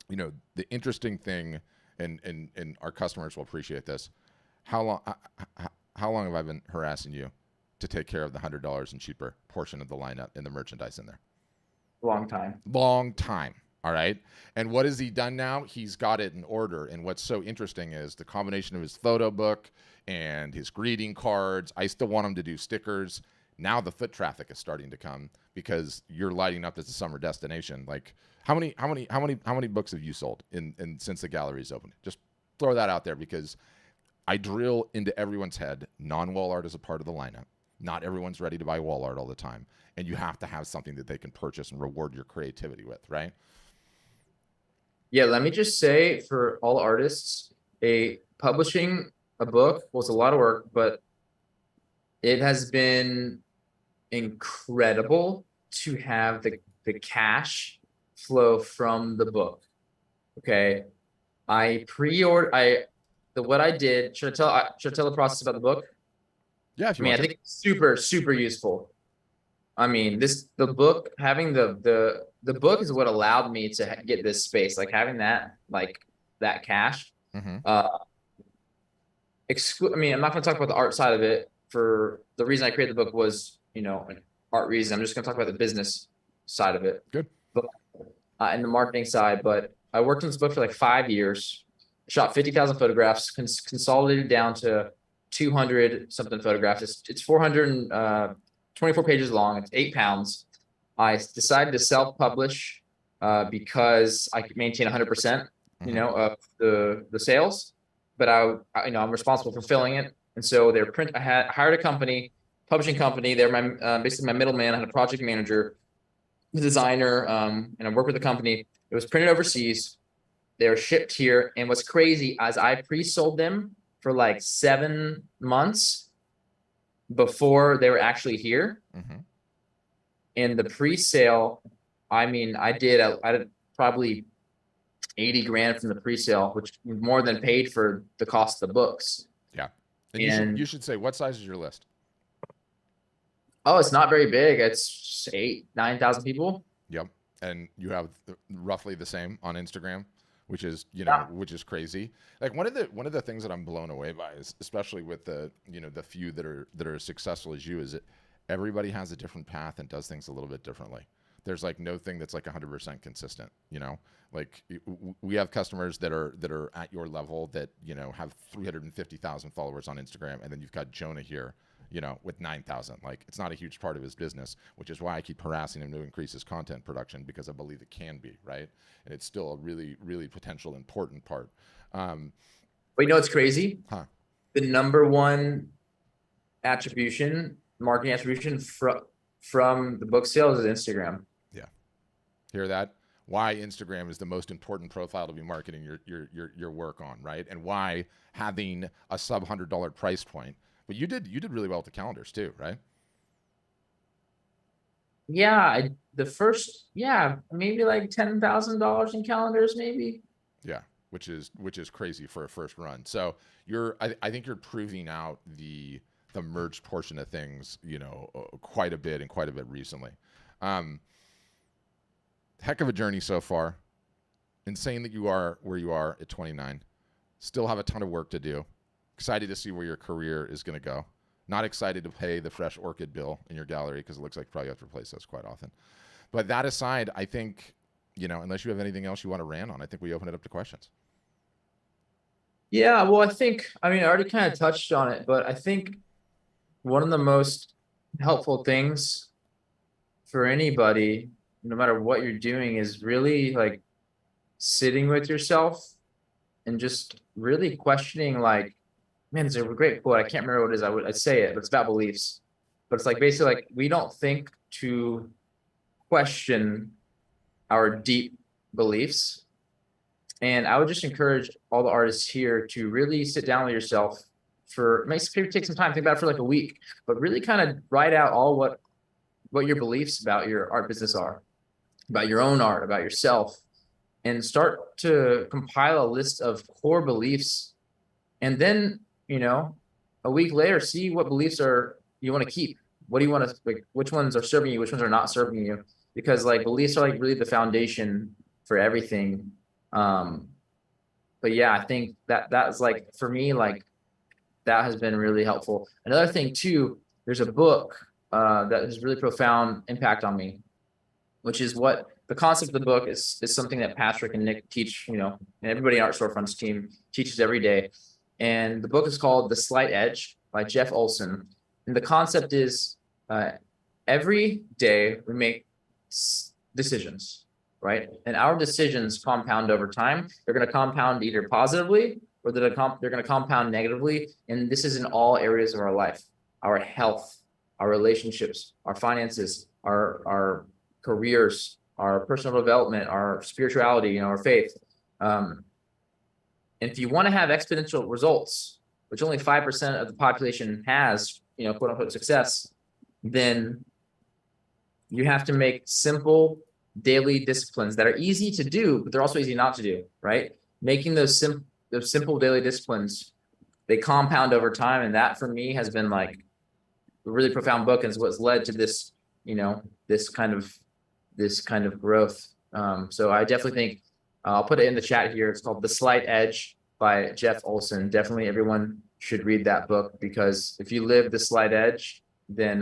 the interesting thing, and our customers will appreciate this. How long have I been harassing you to take care of the $100 and cheaper portion of the lineup and the merchandise in there? Long time. All right. And what has he done now? He's got it in order. And what's so interesting is the combination of his photo book and his greeting cards. I still want him to do stickers. Now the foot traffic is starting to come because you're lighting up as a summer destination. Like how many books have you sold in since the gallery's opened? Just throw that out there, because I drill into everyone's head. Non-wall art is a part of the lineup. Not everyone's ready to buy wall art all the time. And you have to have something that they can purchase and reward your creativity with, right? Yeah, let me just say, for all artists, publishing a book was a lot of work, but it has been incredible to have the cash flow from the book. Okay. What I did, should I tell the process about the book? Yeah, if you want I think it's super, super useful. I mean, the book, having the book is what allowed me to get this space, like having that cash. Mm-hmm. I'm not going to talk about the art side of it. For the reason I created the book was, an art reason. I'm just going to talk about the business side of it. Good. But, and the marketing side. But I worked on this book for like 5 years, shot 50,000 photographs, consolidated down to 200 something photographs. It's 424 pages long. It's 8 pounds. I decided to self-publish because I could maintain 100%, of the sales. But I'm responsible for filling it. And so I hired a company, publishing company. They're basically my middleman. I had a project manager, a designer, and I worked with the company. It was printed overseas. They were shipped here. And what's crazy is I pre-sold them for like 7 months before they were actually here. Mm-hmm. And the pre-sale, I did probably 80 grand from the pre-sale, which more than paid for the cost of the books. Yeah. And you should say, what size is your list? Oh, it's not very big. It's 9,000 people. Yep. And you have roughly the same on Instagram, which is, which is crazy. Like one of the things that I'm blown away by is, especially with the few that are as successful as you, is that everybody has a different path and does things a little bit differently. There's like no thing that's like 100% consistent, like we have customers that are at your level that, have 350,000 followers on Instagram. And then you've got Jonah here, with 9,000. Like, it's not a huge part of his business, which is why I keep harassing him to increase his content production, because I believe it can be, right? And it's still a really, really potential important part. But it's crazy. Huh. the number one marketing attribution from the book sales is Instagram. Yeah. Hear that? Why Instagram is the most important profile to be marketing your work on, right? And why having a sub $100 price point. But you did really well with the calendars too, right? Yeah, maybe like $10,000 in calendars, maybe. Yeah, which is crazy for a first run. So I think you're proving out the merged portion of things, quite a bit recently. Heck of a journey so far. Insane that you are where you are at 29. Still have a ton of work to do. Excited to see where your career is going to go. Not excited to pay the fresh orchid bill in your gallery because it looks like you probably have to replace those quite often. But that aside, I think, unless you have anything else you want to rant on, I think we open it up to questions. Yeah, well, I already kind of touched on it, but I think one of the most helpful things for anybody, no matter what you're doing, is really like sitting with yourself and just really questioning, like, man, it's a great quote. I can't remember what it is. I'd say it, but it's about beliefs. But it's like basically like we don't think to question our deep beliefs. And I would just encourage all the artists here to really sit down with yourself maybe take some time, think about it for like a week, but really kind of write out all what your beliefs about your art business are, about your own art, about yourself, and start to compile a list of core beliefs. And then, a week later, see what beliefs you want to keep. What do you want to, like, which ones are serving you, which ones are not serving you? Because like beliefs are like really the foundation for everything. But yeah, I think that's like, for me, like that has been really helpful. Another thing too, there's a book that has really profound impact on me, which is what the concept of the book is something that Patrick and Nick teach, and everybody in Art Storefront's team teaches every day. And the book is called The Slight Edge by Jeff Olson. And the concept is every day we make decisions, right? And our decisions compound over time. They're going to compound either positively or they're going to compound negatively. And this is in all areas of our life: our health, our relationships, our finances, our careers, our personal development, our spirituality, our faith. And if you want to have exponential results, which only 5% of the population has, quote unquote success, then you have to make simple daily disciplines that are easy to do, but they're also easy not to do, right? Making those simple daily disciplines, they compound over time. And that for me has been like a really profound book and is what's led to this, this kind of growth. So I definitely think I'll put it in the chat here. It's called The Slight Edge by Jeff Olson. Definitely everyone should read that book, because if you live the slight edge, then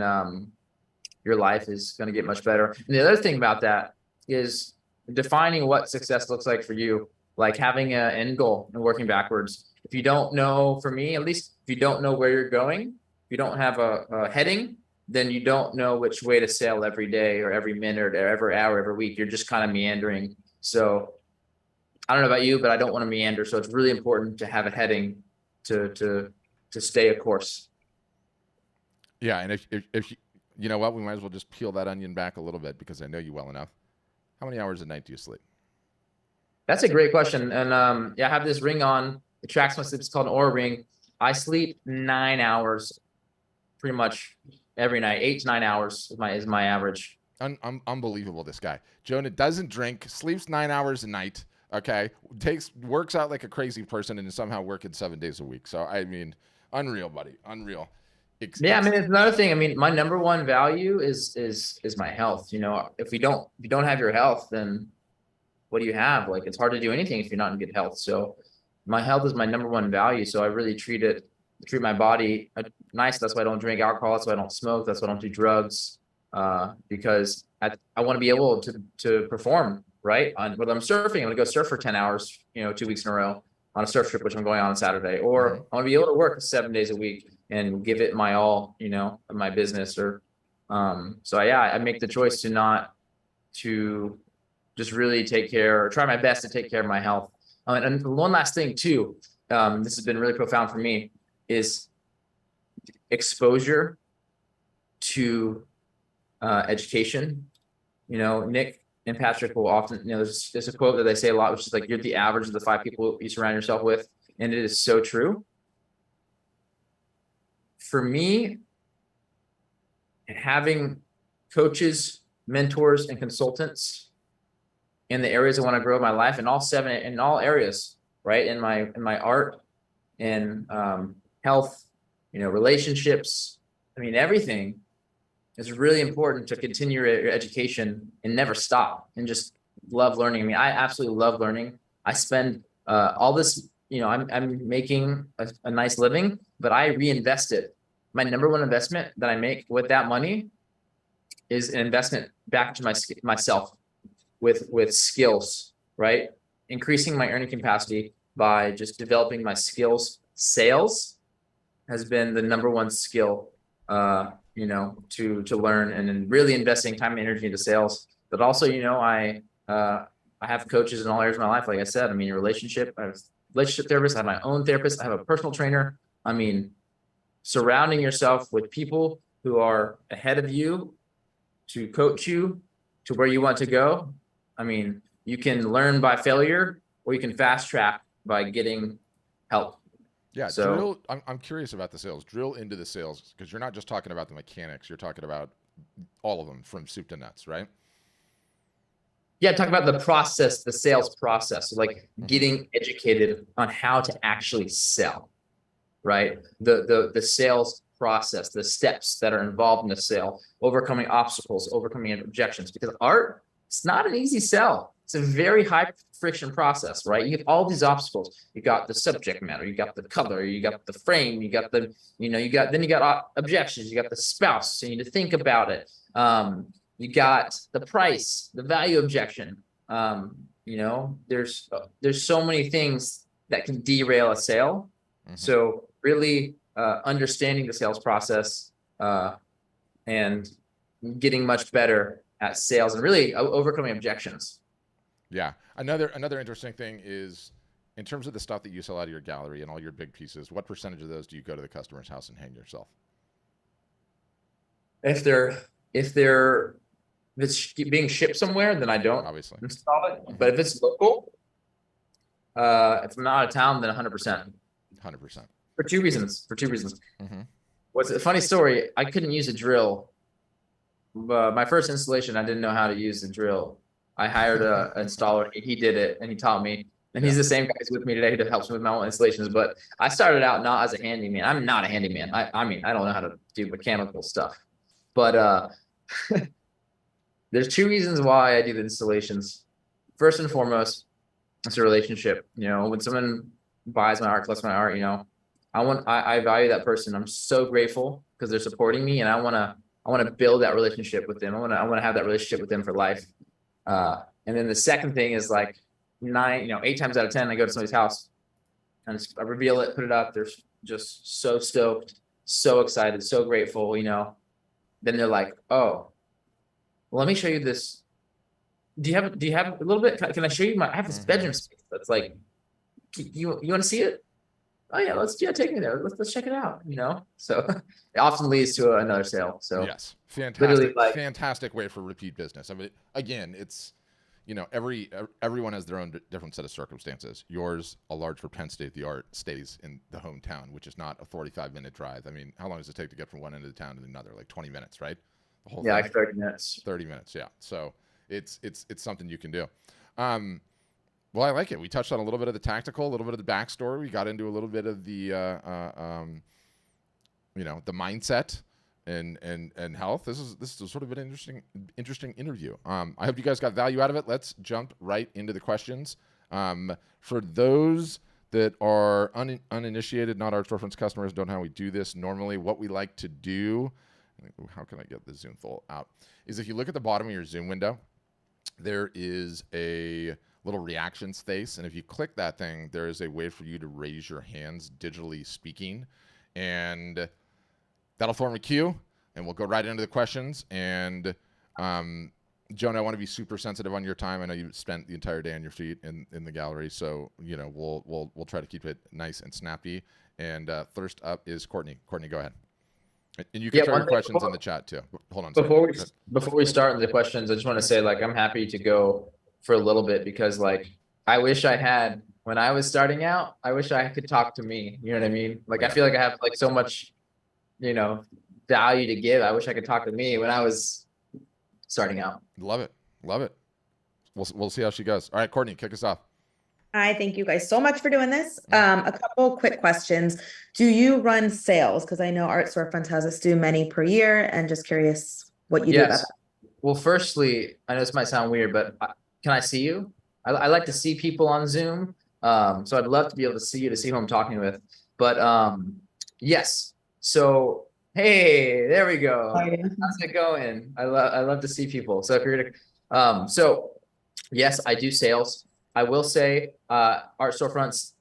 your life is going to get much better. And the other thing about that is defining what success looks like for you, like having an end goal and working backwards. If you don't know, for me, at least, if you don't know where you're going, if you don't have a heading, then you don't know which way to sail every day or every minute or every hour, every week. You're just kind of meandering. So I don't know about you, but I don't want to meander. So it's really important to have a heading to stay a course. Yeah. And if you know what, we might as well just peel that onion back a little bit, because I know you well enough. How many hours a night do you sleep? That's a great question. And I have this ring on. It tracks my sleep. It's called an Oura Ring. I sleep 9 hours pretty much every night. 8 to 9 hours is my average. Unbelievable, this guy. Jonah doesn't drink, sleeps 9 hours a night. Okay, works out like a crazy person, and is somehow working 7 days a week. So I mean, unreal, buddy, unreal. It's another thing. My number one value is my health. If you don't have your health, then what do you have? Like, it's hard to do anything if you're not in good health. So my health is my number one value. So I really treat my body nice. That's why I don't drink alcohol. That's why I don't smoke. That's why I don't do drugs. Because I want to be able to perform, right? Whether I'm surfing, I'm going to go surf for 10 hours, 2 weeks in a row on a surf trip, which I'm going on Saturday, or I want to be able to work 7 days a week and give it my all, in my business. Or, so yeah, I make the choice to just really take care, or try my best to take care of my health. And one last thing too, this has been really profound for me. is exposure to education. You know, Nick and Patrick will often, you know, there's a quote that they say a lot, which is like, you're the average of the 5 people you surround yourself with. And it is so true. For me, having coaches, mentors, and consultants in the areas I want to grow in my life, in all areas, right? In my art, in health, you know, relationships, I mean, everything is really important to continue your education and never stop and just love learning. I mean, I absolutely love learning. I spend all this, you know, I'm making a nice living, but I reinvest it. My number one investment that I make with that money is an investment back to myself with skills, right? Increasing my earning capacity by just developing my skills. Sales has been the number one skill, you know, to learn, and then really investing time and energy into sales. But also, you know, I have coaches in all areas of my life. Like I said, I mean, a relationship, I have a relationship therapist, I have my own therapist, I have a personal trainer. I mean, surrounding yourself with people who are ahead of you to coach you to where you want to go. I mean, you can learn by failure, or you can fast track by getting help. Yeah, so I'm curious about the sales. Drill into the sales, because you're not just talking about the mechanics. You're talking about all of them from soup to nuts, right? Yeah, talk about the process, the sales process, like getting educated on how to actually sell, right? The sales process, the steps that are involved in the sale, overcoming obstacles, overcoming objections, because art, it's not an easy sell. It's a very high friction process, right? You have all these obstacles. You got the subject matter, you got the color, you got the frame, you got the, you know, you got objections, you got the spouse, so you need to think about it. You got the price, the value objection. You know, there's so many things that can derail a sale. So really understanding the sales process and getting much better at sales and really overcoming objections. Yeah. Another interesting thing is, in terms of the stuff that you sell out of your gallery and all your big pieces, what percentage of those do you go to the customer's house and hang yourself? If it's being shipped somewhere, then I don't Obviously install it. But if it's local, if I'm not out of town, then 100%. 100%. For two reasons. What's a funny story? I couldn't use a drill. My first installation, I didn't know how to use the drill. I hired an installer. He did it, and he taught me. And he's the same guy who's with me today who helps me with my own installations. But I started out not as a handyman. I'm not a handyman. I mean, I don't know how to do mechanical stuff. But there's 2 reasons why I do the installations. First and foremost, it's a relationship. You know, when someone buys my art, collects my art, you know, I value that person. I'm so grateful because they're supporting me, and I want to build that relationship with them. I want to have that relationship with them for life. And then the second thing is like 8 times out of 10, I go to somebody's house and I reveal it, put it up. They're just so stoked, so excited, so grateful, you know. Then they're like, oh, well, let me show you this. Do you have a little bit? Can I show you I have this bedroom space that's like, you want to see it? Oh yeah, take me there. Let's check it out, you know? So it often leads to another sale. So yes, fantastic way for repeat business. I mean, again, it's, you know, everyone has their own different set of circumstances. Yours, a large propensity of the art stays in the hometown, which is not a 45-minute drive. I mean, how long does it take to get from one end of the town to another? Like 20 minutes, right? The whole thing? Like 30 minutes. 30 minutes, yeah. So it's something you can do. Well, I like it. We touched on a little bit of the tactical, a little bit of the backstory. We got into a little bit of the, you know, the mindset and health. This is sort of an interesting interview. I hope you guys got value out of it. Let's jump right into the questions. For those that are uninitiated, not Art Storefront's customers, don't know how we do this normally. What we like to do, how can I get the Zoom full out? Is if you look at the bottom of your Zoom window, there is a little reactions face, and if you click that thing, there is a way for you to raise your hands, digitally speaking, and that'll form a queue, and we'll go right into the questions. And Jonah, I want to be super sensitive on your time. I know you spent the entire day on your feet in the gallery, so we'll try to keep it nice and snappy. And first up is Courtney. Courtney, go ahead. And you can throw your questions in the chat too. Hold on. Before we start the questions, I just want to say, like, I'm happy to go for a little bit because, like, I wish I had, when I was starting out, I wish I could talk to me. You know what I mean? Like, I feel like I have like so much, value to give. I wish I could talk to me when I was starting out. Love it. Love it. We'll see how she goes. All right, Courtney, kick us off. Hi, thank you guys so much for doing this. A couple quick questions. Do you run sales? Because I know Art Storefront has us do many per year, and just curious what you do about that. Well, firstly, I know this might sound weird, but can I see you? I like to see people on Zoom. So I'd love to be able to see you, to see who I'm talking with. But yes. So hey, there we go. How's it going? I love to see people. So if you're gonna so yes, I do sales. I will say Art Storefronts,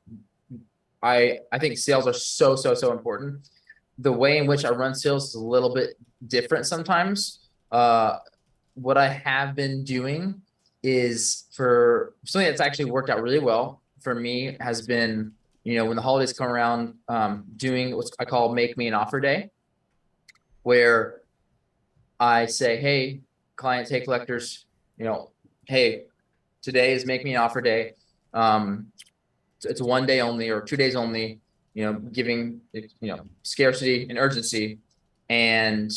I think sales are so important. The way in which I run sales is a little bit different sometimes. What I have been doing is, for something that's actually worked out really well for me, has been, when the holidays come around, doing what I call Make Me an Offer Day, where I say, hey, clients, hey, collectors, hey, today is Make Me an Offer Day. It's 1 day only or 2 days only, giving, scarcity and urgency, and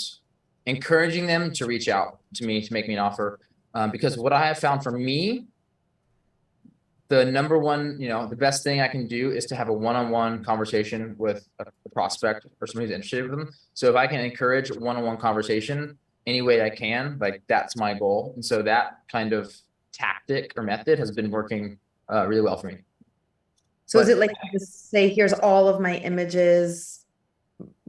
encouraging them to reach out to me to make me an offer. Because what I have found for me, the number one, the best thing I can do is to have a one-on-one conversation with a prospect or somebody who's interested in them. So if I can encourage one-on-one conversation any way I can, like, that's my goal. And so that kind of tactic or method has been working really well for me. So is it like you just say, here's all of my images,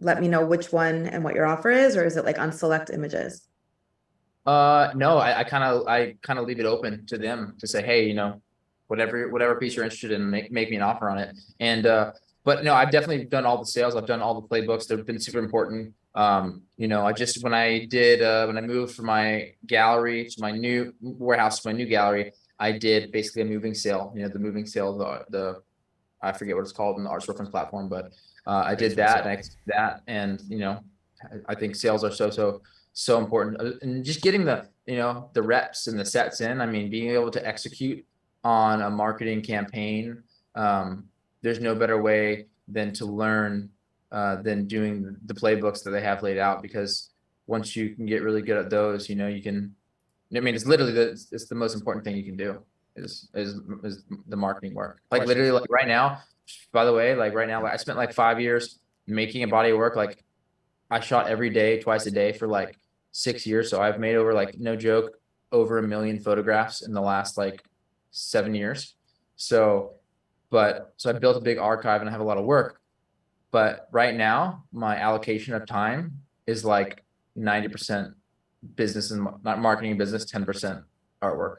let me know which one and what your offer is, or is it like on select images? No, I kind of leave it open to them to say, hey, whatever piece you're interested in, make me an offer on it. And but no, I've definitely done all the sales. I've done all the playbooks. They've been super important. I just, when I moved from my gallery to my new warehouse to my new gallery, I did basically a moving sale. The moving sale, the I forget what it's called in the Art Storefront platform, but I did that, and I think sales are so important, and just getting the reps and the sets in. I mean, being able to execute on a marketing campaign, there's no better way than to learn than doing the playbooks that they have laid out, because once you can get really good at those, you can, it's literally it's the most important thing you can do is the marketing work. Like, literally, like right now, by the way, like right now, I spent like 5 years making a body of work. Like, I shot every day, twice a day for like 6 years. So I've made over, like, no joke, over 1 million photographs in the last like 7 years. So I built a big archive and I have a lot of work. But right now, my allocation of time is like 90% business and not marketing and business, 10% artwork.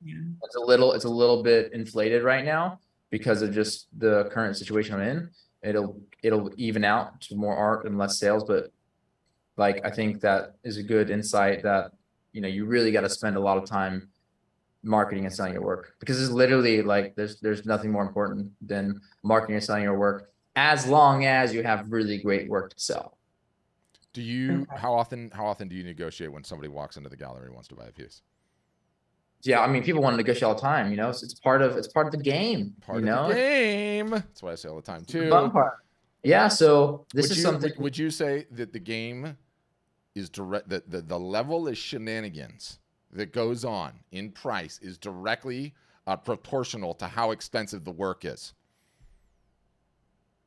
Yeah. It's a little bit inflated right now because of just the current situation I'm in. It'll even out to more art and less sales, but like, I think that is a good insight that, you really got to spend a lot of time marketing and selling your work, because it's literally like, there's nothing more important than marketing and selling your work, as long as you have really great work to sell. Do you, how often do you negotiate when somebody walks into the gallery and wants to buy a piece? Yeah, I mean, people want to negotiate all the time, it's part of the game. Part of the game. That's what I say all the time too. The fun part. Yeah, so this is something. Would you say that the game is direct, that the level of shenanigans that goes on in price is directly proportional to how expensive the work is?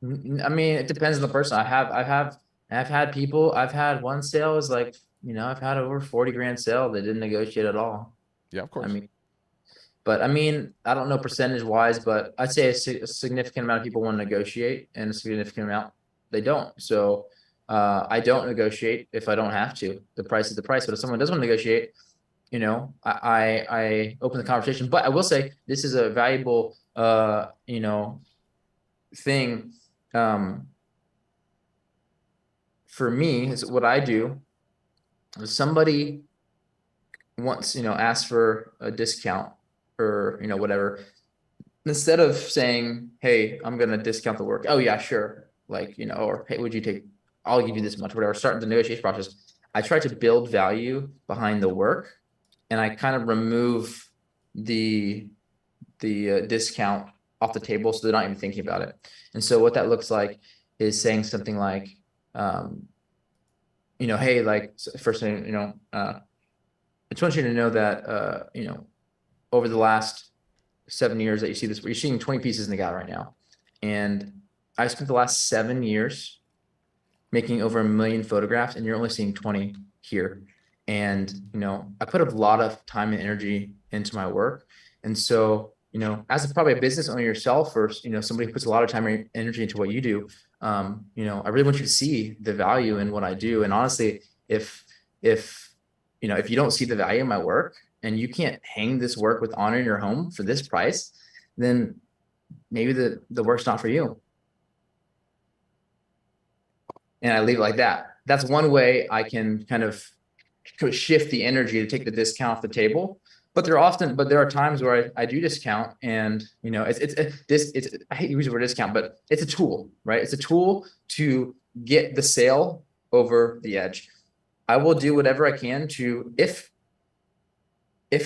I mean, it depends on the person. I've had people, I've had one sale is like, I've had over 40 grand sale. They didn't negotiate at all. Yeah, of course. I mean, I don't know percentage wise, but I'd say a significant amount of people want to negotiate, and a significant amount they don't. So I don't negotiate if I don't have to. The price is the price. But if someone does want to negotiate, I open the conversation. But I will say this is a valuable thing for me. Is what I do. If somebody wants, asks for a discount or, whatever, instead of saying, hey, I'm going to discount the work. Oh yeah, sure. Like, or hey, I'll give you this much, whatever, starting the negotiation process. I try to build value behind the work, and I kind of remove the discount off the table, so they're not even thinking about it. And so what that looks like is saying something like, hey, like, first thing, I just want you to know that, over the last 7 years that you see this, you're seeing 20 pieces in the gallery right now. And I spent the last 7 years making over 1 million photographs, and you're only seeing 20 here. And, I put a lot of time and energy into my work. And so, as probably a business owner yourself, or, somebody who puts a lot of time and energy into what you do, I really want you to see the value in what I do. And honestly, if you don't see the value in my work, and you can't hang this work with honor in your home for this price, then maybe the work's not for you. And I leave it like that. That's one way I can kind of shift the energy to take the discount off the table. But there are times where I do discount, and it's I hate to use the word discount, but it's a tool, right? It's a tool to get the sale over the edge. I will do whatever I can to, if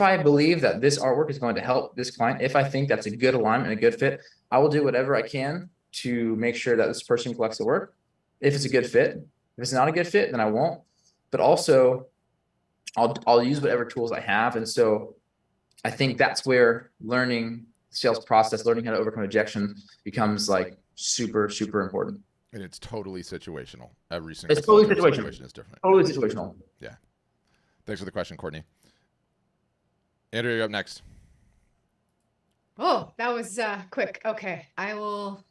I believe that this artwork is going to help this client, if I think that's a good alignment and a good fit, I will do whatever I can to make sure that this person collects the work. If it's a good fit. If it's not a good fit, then I won't. But also, I'll use whatever tools I have. And so I think that's where learning sales process, learning how to overcome objection becomes like super, super important. And it's totally situational. Every single situation is different. Totally situational. Yeah. Thanks for the question, Courtney. Andrew, you're up next. Oh, that was quick. Okay, I will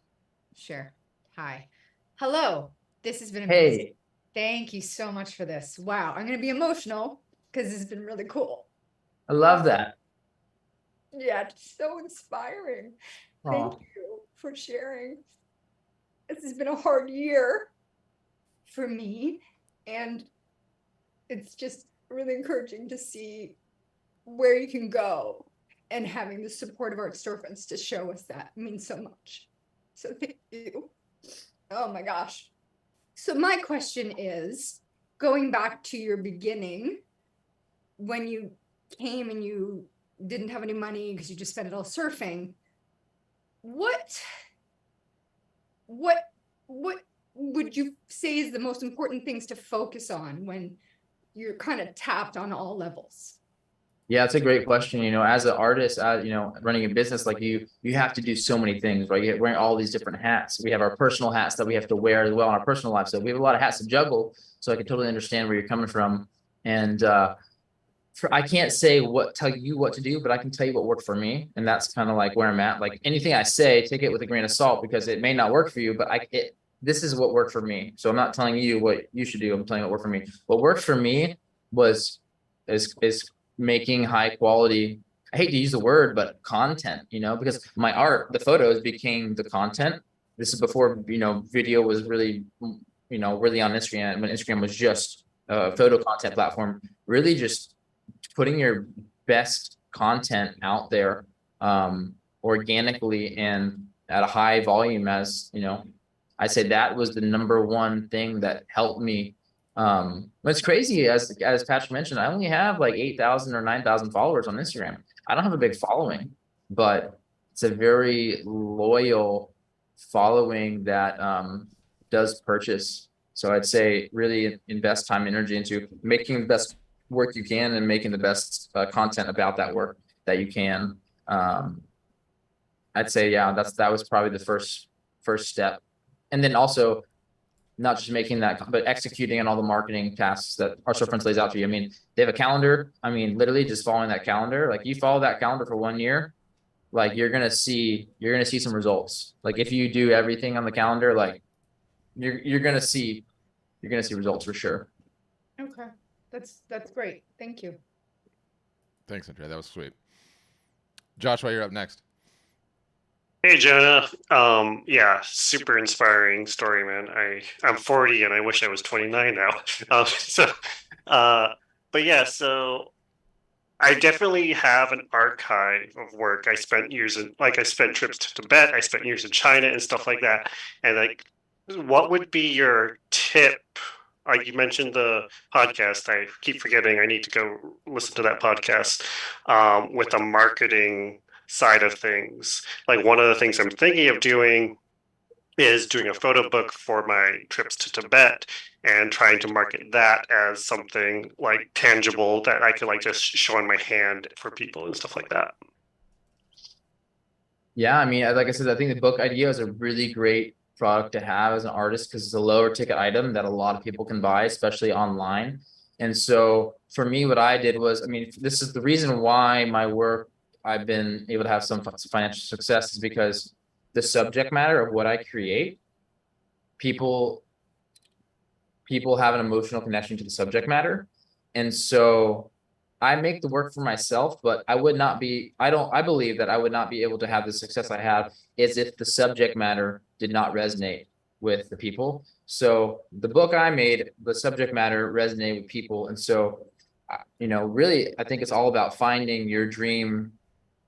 share. Hi. Hello. This has been amazing. Hey. Thank you so much for this. Wow, I'm going to be emotional because this has been really cool. I love that. Yeah, it's so inspiring. Thank you for sharing. This has been a hard year for me, and it's just really encouraging to see where you can go, and having the support of our storefronts to show us that means so much. So thank you. Oh my gosh. So my question is, going back to your beginning, when you came and you didn't have any money because you just spent it all surfing, what would you say is the most important things to focus on when you're kind of tapped on all levels? Yeah, it's a great question. As an artist, running a business, like you have to do so many things, right? You're wearing all these different hats. We have our personal hats that we have to wear as well in our personal life. So we have a lot of hats to juggle. So I can totally understand where you're coming from. And I can't tell you what to do, but I can tell you what worked for me. And that's kind of like where I'm at. Like anything I say, take it with a grain of salt, because it may not work for you, but this is what worked for me. So I'm not telling you what you should do. I'm telling you what worked for me. What worked for me is making high quality, I hate to use the word, but content, because my art, the photos became the content. This is before, video was really, really on Instagram, when Instagram was just a photo content platform. Really just putting your best content out there organically and at a high volume. As I say, that was the number one thing that helped me. But it's crazy, as Patrick mentioned, I only have like 8,000 or 9,000 followers on Instagram. I don't have a big following, but it's a very loyal following that does purchase. So I'd say really invest time and energy into making the best work you can, and making the best content about that work that you can. I'd say, yeah, that was probably the first step. And then also, not just making that, but executing on all the marketing tasks that our storefronts lays out for you. I mean, they have a calendar. I mean, literally just following that calendar. Like you follow that calendar for 1 year, like you're gonna see some results. Like if you do everything on the calendar, like you're gonna see results for sure. Okay, that's great. Thank you. Thanks, Andrea. That was sweet. Joshua, you're up next. Hey, Jonah. Yeah, super inspiring story, man. I'm 40 and I wish I was 29 now. But yeah, so I definitely have an archive of work. I spent trips to Tibet, I spent years in China and stuff like that. And like, what would be your tip? You mentioned the podcast. I keep forgetting. I need to go listen to that podcast with the marketing side of things. Like one of the things I'm thinking of doing is doing a photo book for my trips to Tibet and trying to market that as something like tangible that I could like just show in my hand for people and stuff like that. Yeah, I mean, like I said, I think the book idea is a really great product to have as an artist because it's a lower ticket item that a lot of people can buy, especially online. And so for me, what I did was, I mean, this is the reason why my work, I've been able to have some financial success is because the subject matter of what I create, people have an emotional connection to the subject matter. And so I make the work for myself, but I believe that I would not be able to have the success I have as if the subject matter did not resonate with the people. So the book I made, the subject matter resonated with people. And so, really, I think it's all about finding your dream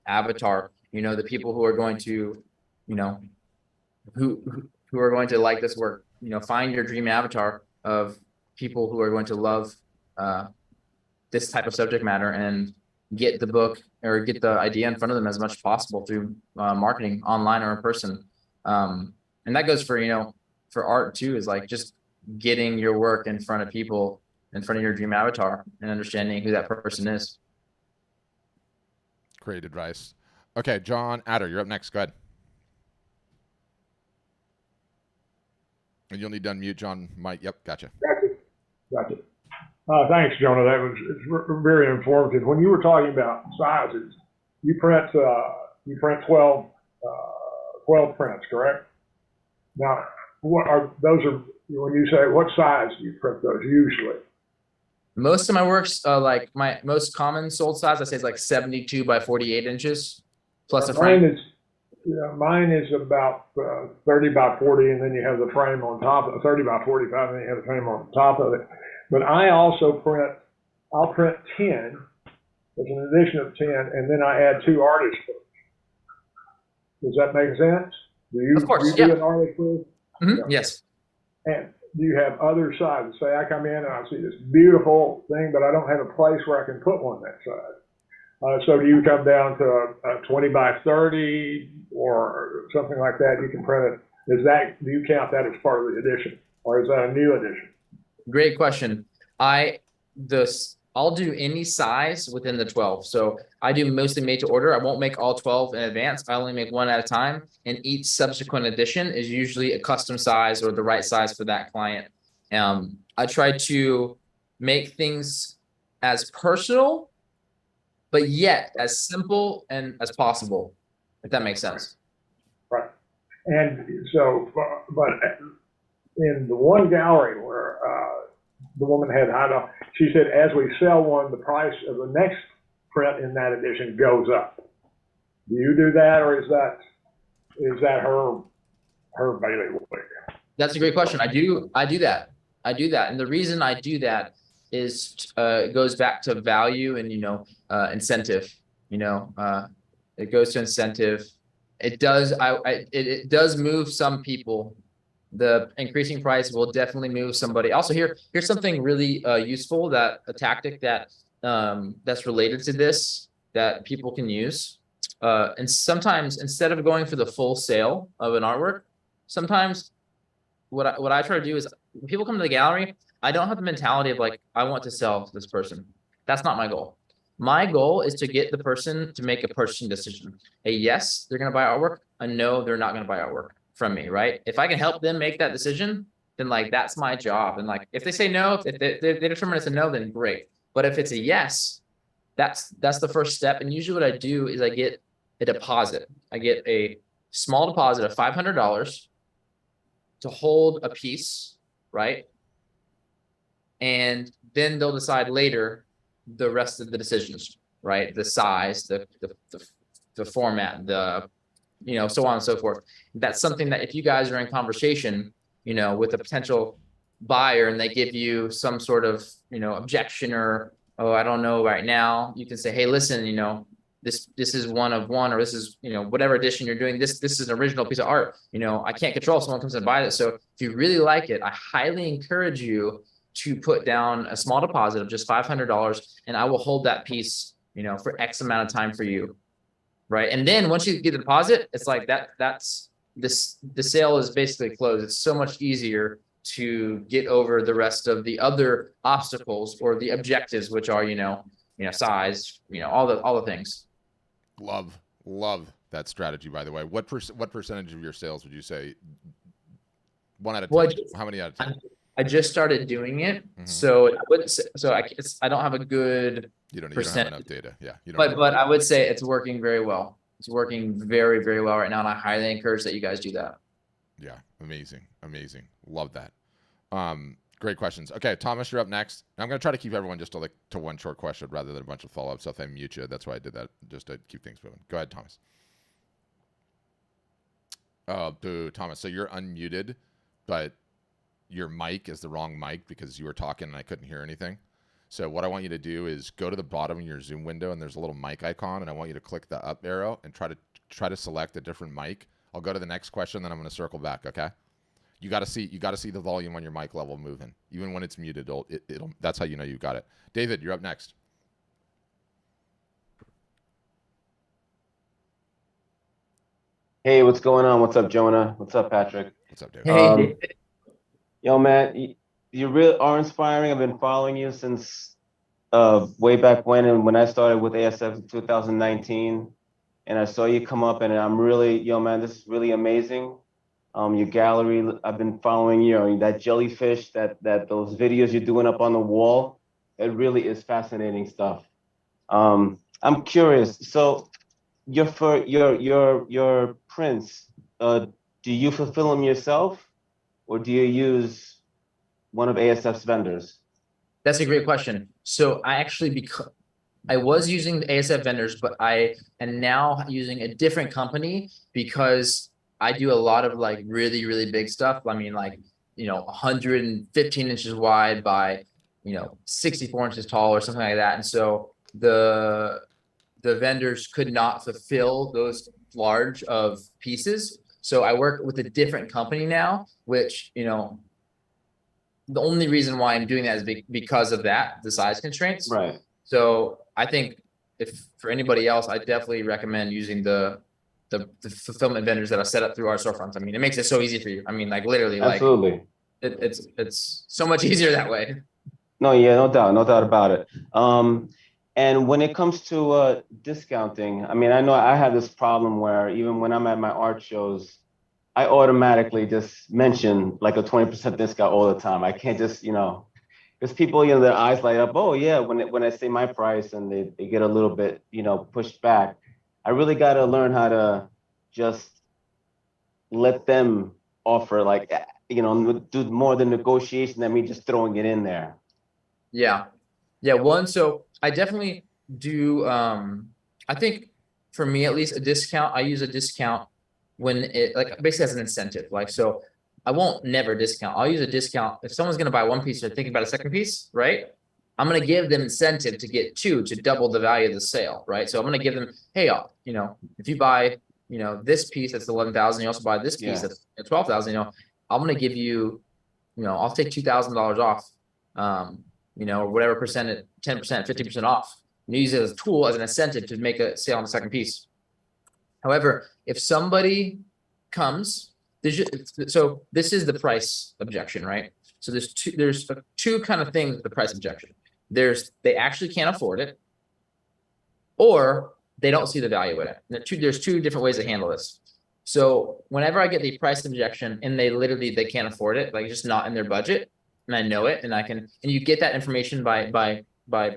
avatar, the people who are going to, who are going to like this work, find your dream avatar of people who are going to love this type of subject matter and get the book or get the idea in front of them as much as possible through marketing online or in person. And that goes for art too, is like just getting your work in front of people, in front of your dream avatar and understanding who that person is. Great advice. Okay, John Adder, you're up next. Go ahead. And you'll need to unmute John Mike. Yep, gotcha. Gotcha. Thanks, Jonah. It's very informative. When you were talking about sizes, you print 12 prints, correct? Now, when you say what size do you print those usually? Most of my works, like my most common sold size, I say is like 72 by 48 inches plus a frame. Mine is about 30 by 40, and then you have the frame on top of it, 30 by 45, and then you have the frame on top of it. But I also I'll print 10, as an addition of 10, and then I add 2 artist books. Does that make sense? Of course, do an artist book? Mm-hmm. Yeah. Yes. And do you have other sizes? Say I come in and I see this beautiful thing, but I don't have a place where I can put one that size. So do you come down to a 20 by 30 or something like that? You can print it. Do you count that as part of the edition, or is that a new edition? Great question. I'll do any size within the 12. So I do mostly made to order. I won't make all 12 in advance. I only make one at a time. And each subsequent edition is usually a custom size or the right size for that client. I try to make things as personal, but yet as simple and as possible, if that makes sense. Right. And so, but in the one gallery where the woman had she said, as we sell one, the price of the next print in that edition goes up. Do you do that, or is that her bailiwick? That's a great question. I do that. And the reason I do that is it goes back to value and incentive. It goes to incentive. It does move some people. The increasing price will definitely move somebody. Also, here's something really useful, a tactic that that's related to this that people can use. And sometimes instead of going for the full sale of an artwork, sometimes what I try to do is when people come to the gallery, I don't have the mentality of like, I want to sell to this person. That's not my goal. My goal is to get the person to make a purchasing decision. A yes, they're going to buy artwork. A no, they're not going to buy artwork from me, right? If I can help them make that decision, then like that's my job. And like if they say no, if they determine it's a no, then great. But if it's a yes, that's the first step. And usually what I do is I get a deposit. I get a small deposit of $500 to hold a piece, right? And then they'll decide later the rest of the decisions, right? The size, the format, so on and so forth. That's something that if you guys are in conversation, with a potential buyer and they give you some sort of, objection or oh, I don't know right now, you can say, hey, listen, this is one of one, or this is, whatever edition you're doing, this is an original piece of art. I can't control if someone comes and buys it. So if you really like it, I highly encourage you to put down a small deposit of just $500, and I will hold that piece, for X amount of time for you. Right. And then once you get the deposit, it's like the sale is basically closed. It's so much easier to get over the rest of the other obstacles or the objectives, which are, size, all the things. Love that strategy, by the way. What percentage of your sales would you say? 1 out of 10. Well, How many out of 10? I just started doing it, so I wouldn't say, I don't have a good you don't have enough data. Yeah, but I would say it's working very well. It's working very, very well right now, and I highly encourage that you guys do that. Yeah, amazing. Love that. Great questions. Okay, Thomas, you're up next. I'm going to try to keep everyone just to one short question rather than a bunch of follow-up stuff. I mute you. That's why I did that, just to keep things moving. Go ahead, Thomas. Oh, boo, Thomas. So you're unmuted, but your mic is the wrong mic because you were talking and I couldn't hear anything. So what I want you to do is go to the bottom of your Zoom window and there's a little mic icon, and I want you to click the up arrow and try to select a different mic. I'll go to the next question, then I'm going to circle back. Okay. You got to see the volume on your mic level moving. Even when it's muted, it'll that's how you know you got it. David, you're up next. Hey, what's going on? What's up, Jonah? What's up, Patrick? What's up, David? Hey, David. Yo, man, you really are inspiring. I've been following you since way back when, and when I started with ASF in 2019, and I saw you come up, and I'm really, yo, man, this is really amazing. Your gallery, I've been following you, that jellyfish, that those videos you're doing up on the wall, it really is fascinating stuff. I'm curious, so your prints, do you fulfill them yourself, or do you use one of ASF's vendors? That's a great question. So I actually, I was using the ASF vendors, but I am now using a different company because I do a lot of like really, really big stuff. I mean, like, 115 inches wide by, 64 inches tall or something like that. And so the vendors could not fulfill those large of pieces. So I work with a different company now, which, the only reason why I'm doing that is because of that, the size constraints. Right. So I think if for anybody else, I definitely recommend using the fulfillment vendors that are set up through our storefronts. I mean, it makes it so easy for you. I mean, like literally, absolutely. Like it's so much easier that way. No, yeah, no doubt about it. And when it comes to discounting, I mean, I know I have this problem where even when I'm at my art shows, I automatically just mention like a 20% discount all the time. I can't just, because people, their eyes light up. Oh yeah, when I say my price and they get a little bit, pushed back. I really got to learn how to just let them offer, like, do more the negotiation than me just throwing it in there. Yeah. So I definitely do. I think for me, at least, a discount, I use a discount when it like basically as an incentive. Like, so I won't never discount. I'll use a discount. If someone's going to buy one piece, they're thinking about a second piece, right? I'm going to give them incentive to get two to double the value of the sale, right? So I'm going to give them, hey, if you buy, this piece that's 11,000, you also buy this piece that's 12,000, I'm going to give you, I'll take $2,000 off, or whatever percent, 10%, 50% off. And use it as a tool, as an incentive to make a sale on the second piece. However, if somebody comes, so this is the price objection, right? So there's two kind of things with the price objection. They actually can't afford it, or they don't see the value in it. And there's two different ways to handle this. So whenever I get the price objection and they can't afford it, like just not in their budget, and I know it, and you get that information by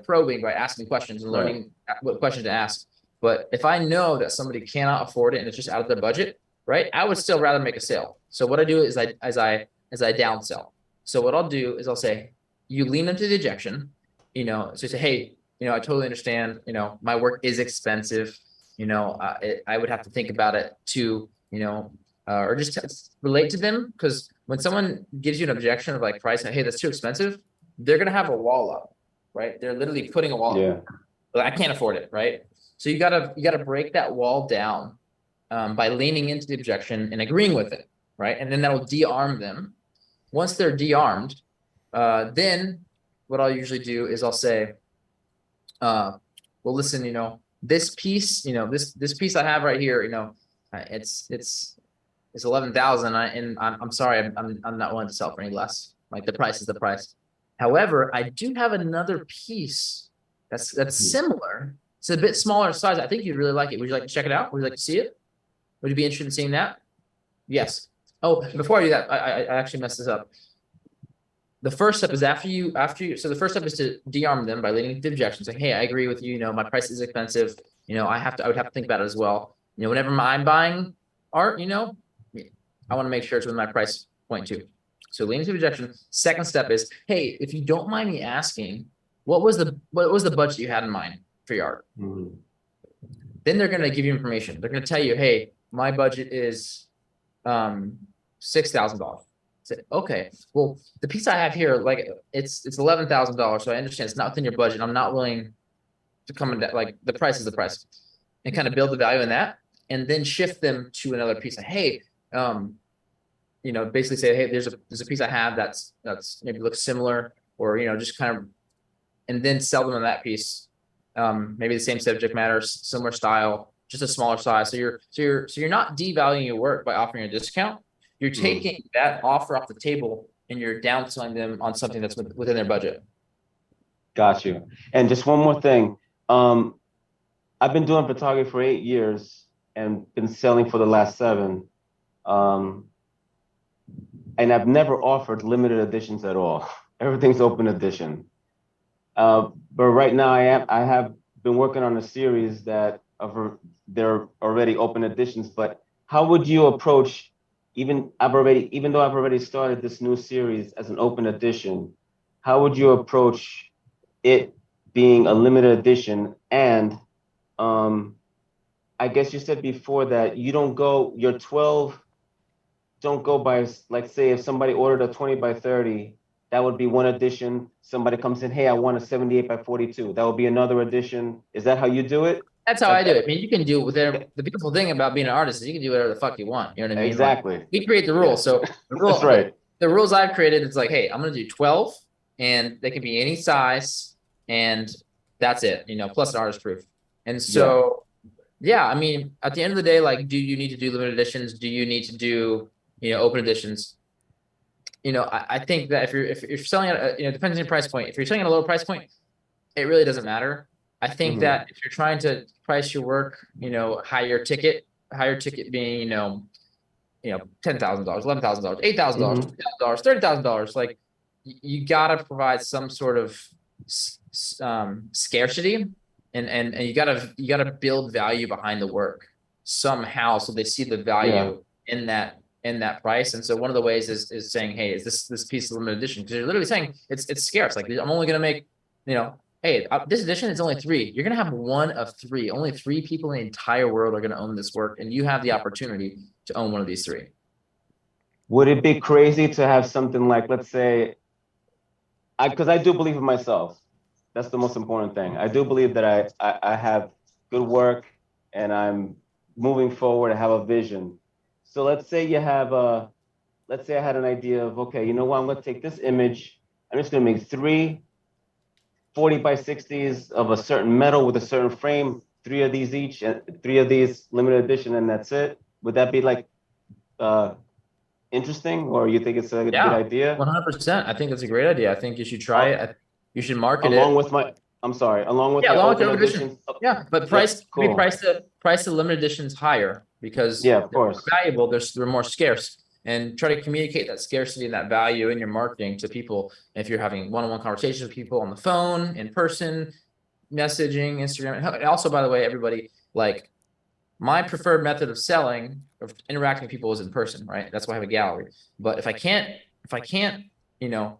probing, by asking questions and learning what questions to ask. But if I know that somebody cannot afford it and it's just out of their budget, right, I would still rather make a sale. So what I do is I downsell. So what I'll do is I'll say, you lean into the objection, so you say, hey, I totally understand, my work is expensive, I would have to think about it too, or just relate to them. Because when someone gives you an objection of like price, hey, that's too expensive, they're going to have a wall up. right? They're literally putting a wall. Yeah. But I can't afford it, right? So you gotta break that wall down by leaning into the objection and agreeing with it, right? And then that'll de-arm them. Once they're de-armed, then what I'll usually do is I'll say, well, listen, this piece, this piece I have right here, it's 11,000, and I'm sorry, I'm not willing to sell for any less. Like, the price is the price. However, I do have another piece that's similar. It's a bit smaller size. I think you'd really like it. Would you like to check it out? Would you like to see it? Would you be interested in seeing that? Yes. Oh, before I do that, I actually messed this up. The first step is after you, so the first step is to de-arm them by leading to objections, saying, hey, I agree with you, my price is expensive. I would have to think about it as well. Whenever I'm buying art, I want to make sure it's within my price point too. So leaning to objection. Second step is, hey, if you don't mind me asking, what was the budget you had in mind for your art? Mm-hmm. Then they're going to give you information. They're going to tell you, hey, my budget is $6,000. Say, okay, well, the piece I have here, like, it's $11,000. So I understand it's not within your budget. I'm not willing to come in that, like, the price is the price, and kind of build the value in that, and then shift them to another piece. Like, hey, basically say, hey, there's a piece I have that's maybe looks similar, or just kind of, and then sell them on that piece. Maybe the same subject matter, similar style, just a smaller size. So you're not devaluing your work by offering a discount. You're taking that offer off the table and you're downselling them on something that's within their budget. Got you. And just one more thing. I've been doing photography for 8 years and been selling for the last 7. And I've never offered limited editions at all. Everything's open edition. But right now I have been working on a series that they're already open editions. But how would you approach, even though I've already started this new series as an open edition, how would you approach it being a limited edition? And I guess you said before that your 12 don't go by, like, say if somebody ordered a 20 by 30, that would be one edition. Somebody comes in, hey, I want a 78 by 42. That would be another edition. Is that how you do it? That's how I do it. I mean, you can do it with the beautiful thing about being an artist is you can do whatever the fuck you want. You know what I mean? Exactly. Like, we create the rules. So the rule, that's right. The rules I've created, it's like, hey, I'm going to do 12 and they can be any size and that's it, plus an artist proof. And so, yeah, I mean, at the end of the day, like, do you need to do limited editions? Do you need to do, open editions? I think that if you're selling at, depends on your price point. If you're selling at a lower price point, it really doesn't matter. I think that if you're trying to price your work, higher ticket being, $10,000, $11,000, $8,000, $2,000, $30,000, like, you gotta provide some sort of scarcity, and you gotta build value behind the work somehow, so they see the value in that price. And so one of the ways is saying, hey, is this piece of limited edition? Because you're literally saying it's scarce. Like, I'm only gonna make, hey, this edition is only 3. You're going to have one of 3. Only 3 people in the entire world are going to own this work, and you have the opportunity to own one of these 3. Would it be crazy to have something like, let's say, because I do believe in myself. That's the most important thing. I do believe that I have good work and I'm moving forward. I have a vision. So let's say I had an idea of, okay, you know what? I'm going to take this image. I'm just going to make 3 40 by 60s of a certain metal with a certain frame, 3 of these each, and 3 of these limited edition, and that's it. Would that be like interesting, or you think it's a good idea? 100%. I think that's a great idea. I think you should try it. You should market along with my open editions. Yeah, but price the limited editions higher because of course, they're valuable. They're more scarce. And try to communicate that scarcity and that value in your marketing to people. If you're having one-on-one conversations with people on the phone, in person, messaging, Instagram. And also, by the way, everybody, like, my preferred method of selling, of interacting with people is in person, right? That's why I have a gallery. But if I can't, be in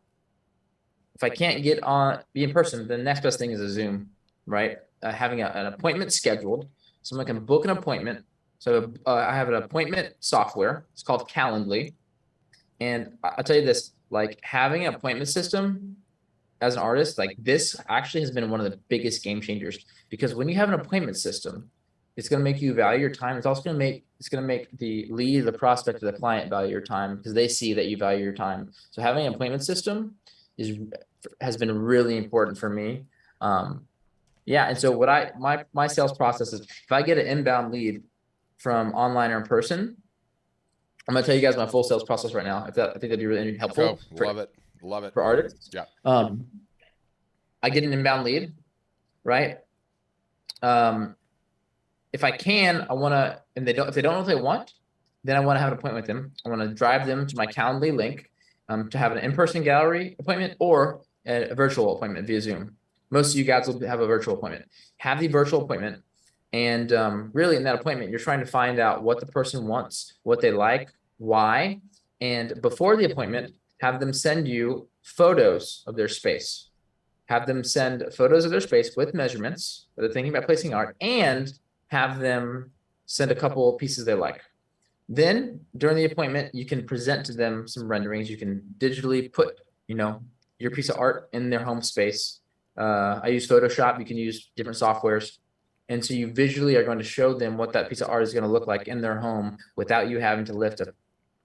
person, the next best thing is a Zoom, right? Having an appointment scheduled. Someone can book an appointment. So I have an appointment software. It's called Calendly. And I'll tell you this, like, having an appointment system as an artist, like this actually has been one of the biggest game changers, because when you have an appointment system, it's going to make you value your time. It's also going to make the lead, the prospect, or the client value your time, because they see that you value your time. So having an appointment system has been really important for me. Yeah. And so what my sales process is, if I get an inbound lead from online or in person, I'm going to tell you guys my full sales process right now. I think that'd be really helpful. Love it. For artists. Yeah. I get an inbound lead, right? If I can, I want to, and if they don't know what they want, then I want to have an appointment with them. I want to drive them to my Calendly link to have an in-person gallery appointment or a virtual appointment via Zoom. Most of you guys will have a virtual appointment. Have the virtual appointment. And really in that appointment, you're trying to find out what the person wants, what they like, why. And before the appointment, have them send you photos of their space. Have them send photos of their space with measurements that they're thinking about placing art, and have them send a couple pieces they like. Then during the appointment, you can present to them some renderings. You can digitally put, your piece of art in their home space. I use Photoshop. You can use different softwares. And so you visually are going to show them what that piece of art is going to look like in their home without you having to lift a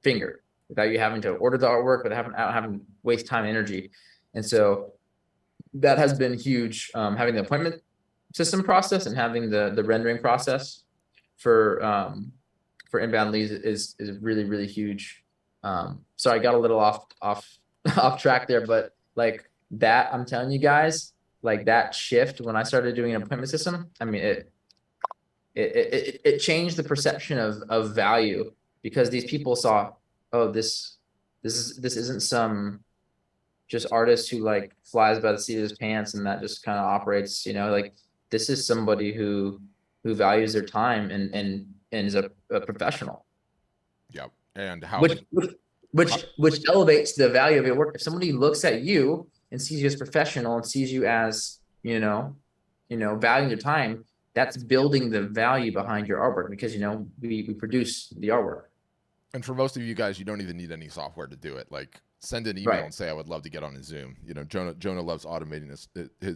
finger, without you having to order the artwork, without having to waste time and energy. And so that has been huge. Having the appointment system process and having the rendering process for inbound leads is really, really huge. Sorry, I got a little off track there, but like that, I'm telling you guys, like that shift when I started doing an appointment system, I mean, it changed the perception of value, because these people saw, oh, this isn't some just artist who like flies by the seat of his pants and that just kind of operates, like this is somebody who values their time and is a professional. Yeah. And how which elevates the value of your work. If somebody looks at you and sees you as professional and sees you as, valuing your time, that's building the value behind your artwork, because, we produce the artwork. And for most of you guys, you don't even need any software to do it. Like send an email and say, I would love to get on a Zoom. Jonah loves automating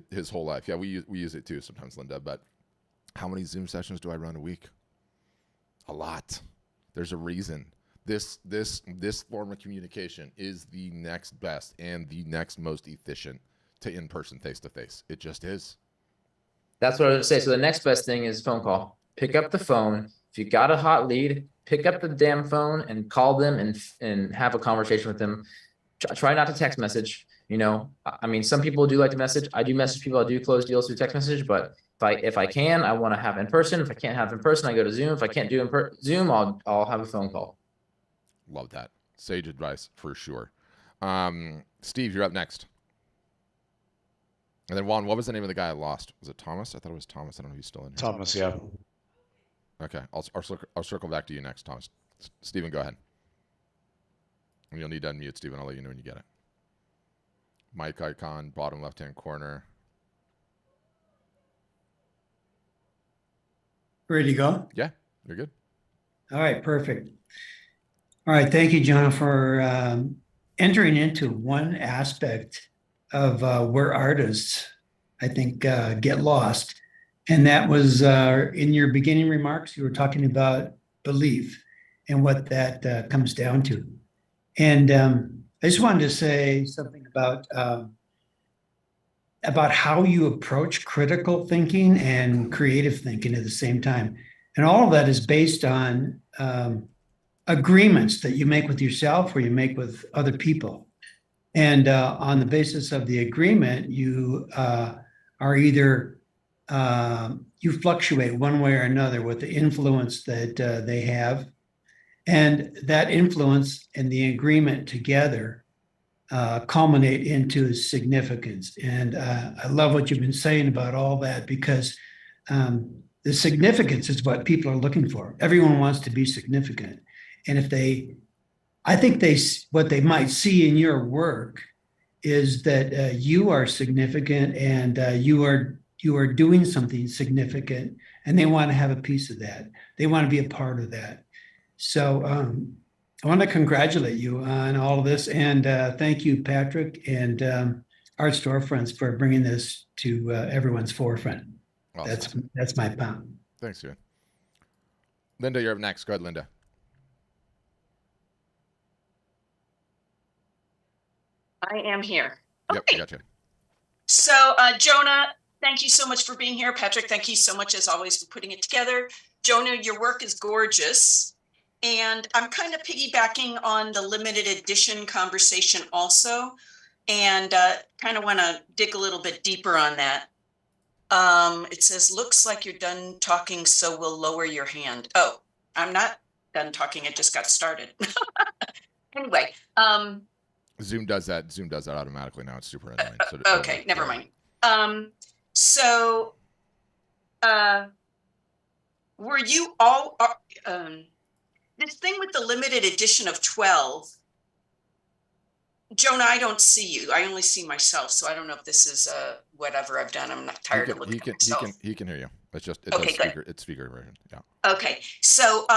his whole life. Yeah, we use it too sometimes, Linda, but how many Zoom sessions do I run a week? A lot. There's a reason. This form of communication is the next best and the next most efficient to in-person, face-to-face. It just is. That's what I was going to say. So the next best thing is phone call. Pick up the phone. If you got a hot lead, pick up the damn phone and call them and have a conversation with them. Try not to text message. I mean, some people do like to message. I do message people. I do close deals through text message, but if I can, I want to have in person. If I can't have in person, I go to Zoom. If I can't do Zoom, I'll have a phone call. Love that. Sage advice for sure. Steve, you're up next. And then Juan, what was the name of the guy I lost? Was it Thomas? I thought it was Thomas. I don't know if he's still in here. Thomas, yeah. Okay, I'll circle back to you next, Thomas. Steven, go ahead. And you'll need to unmute, Steven. I'll let you know when you get it. Mic icon, bottom left-hand corner. Ready to go? Yeah, you're good. All right, perfect. All right, thank you, Jonah, for entering into one aspect of where artists, I think, get lost. And that was in your beginning remarks, you were talking about belief and what that comes down to. And I just wanted to say something about how you approach critical thinking and creative thinking at the same time. And all of that is based on agreements that you make with yourself or you make with other people. And on the basis of the agreement, you are either you fluctuate one way or another with the influence that they have. And that influence and the agreement together culminate into significance. And I love what you've been saying about all that, because the significance is what people are looking for. Everyone wants to be significant. And I think what they might see in your work is that you are significant and you are doing something significant, and they want to have a piece of that. They want to be a part of that. So I want to congratulate you on all of this, and thank you, Patrick. And art storefronts for bringing this to everyone's forefront. Awesome. That's my pound. Thanks, Ian. Linda, you're up next. Go ahead, Linda. I am here. Yep, Okay. I got you. So, Jonah, thank you so much for being here. Patrick, thank you so much, as always, for putting it together. Jonah, your work is gorgeous. And I'm kind of piggybacking on the limited edition conversation also, and kind of want to dig a little bit deeper on that. It says, looks like you're done talking, so we'll lower your hand. Oh, I'm not done talking. It just got started. Anyway. Zoom does that. Zoom does that automatically now. It's super annoying. So okay, never mind. Were you all, this thing with the limited edition of 12, Jonah, I don't see you. I only see myself. So I don't know if this is whatever I've done. I'm not tired of looking at myself. He can hear you. It's just, Okay, does good. speaker, it's speaker version. Yeah. Okay. So,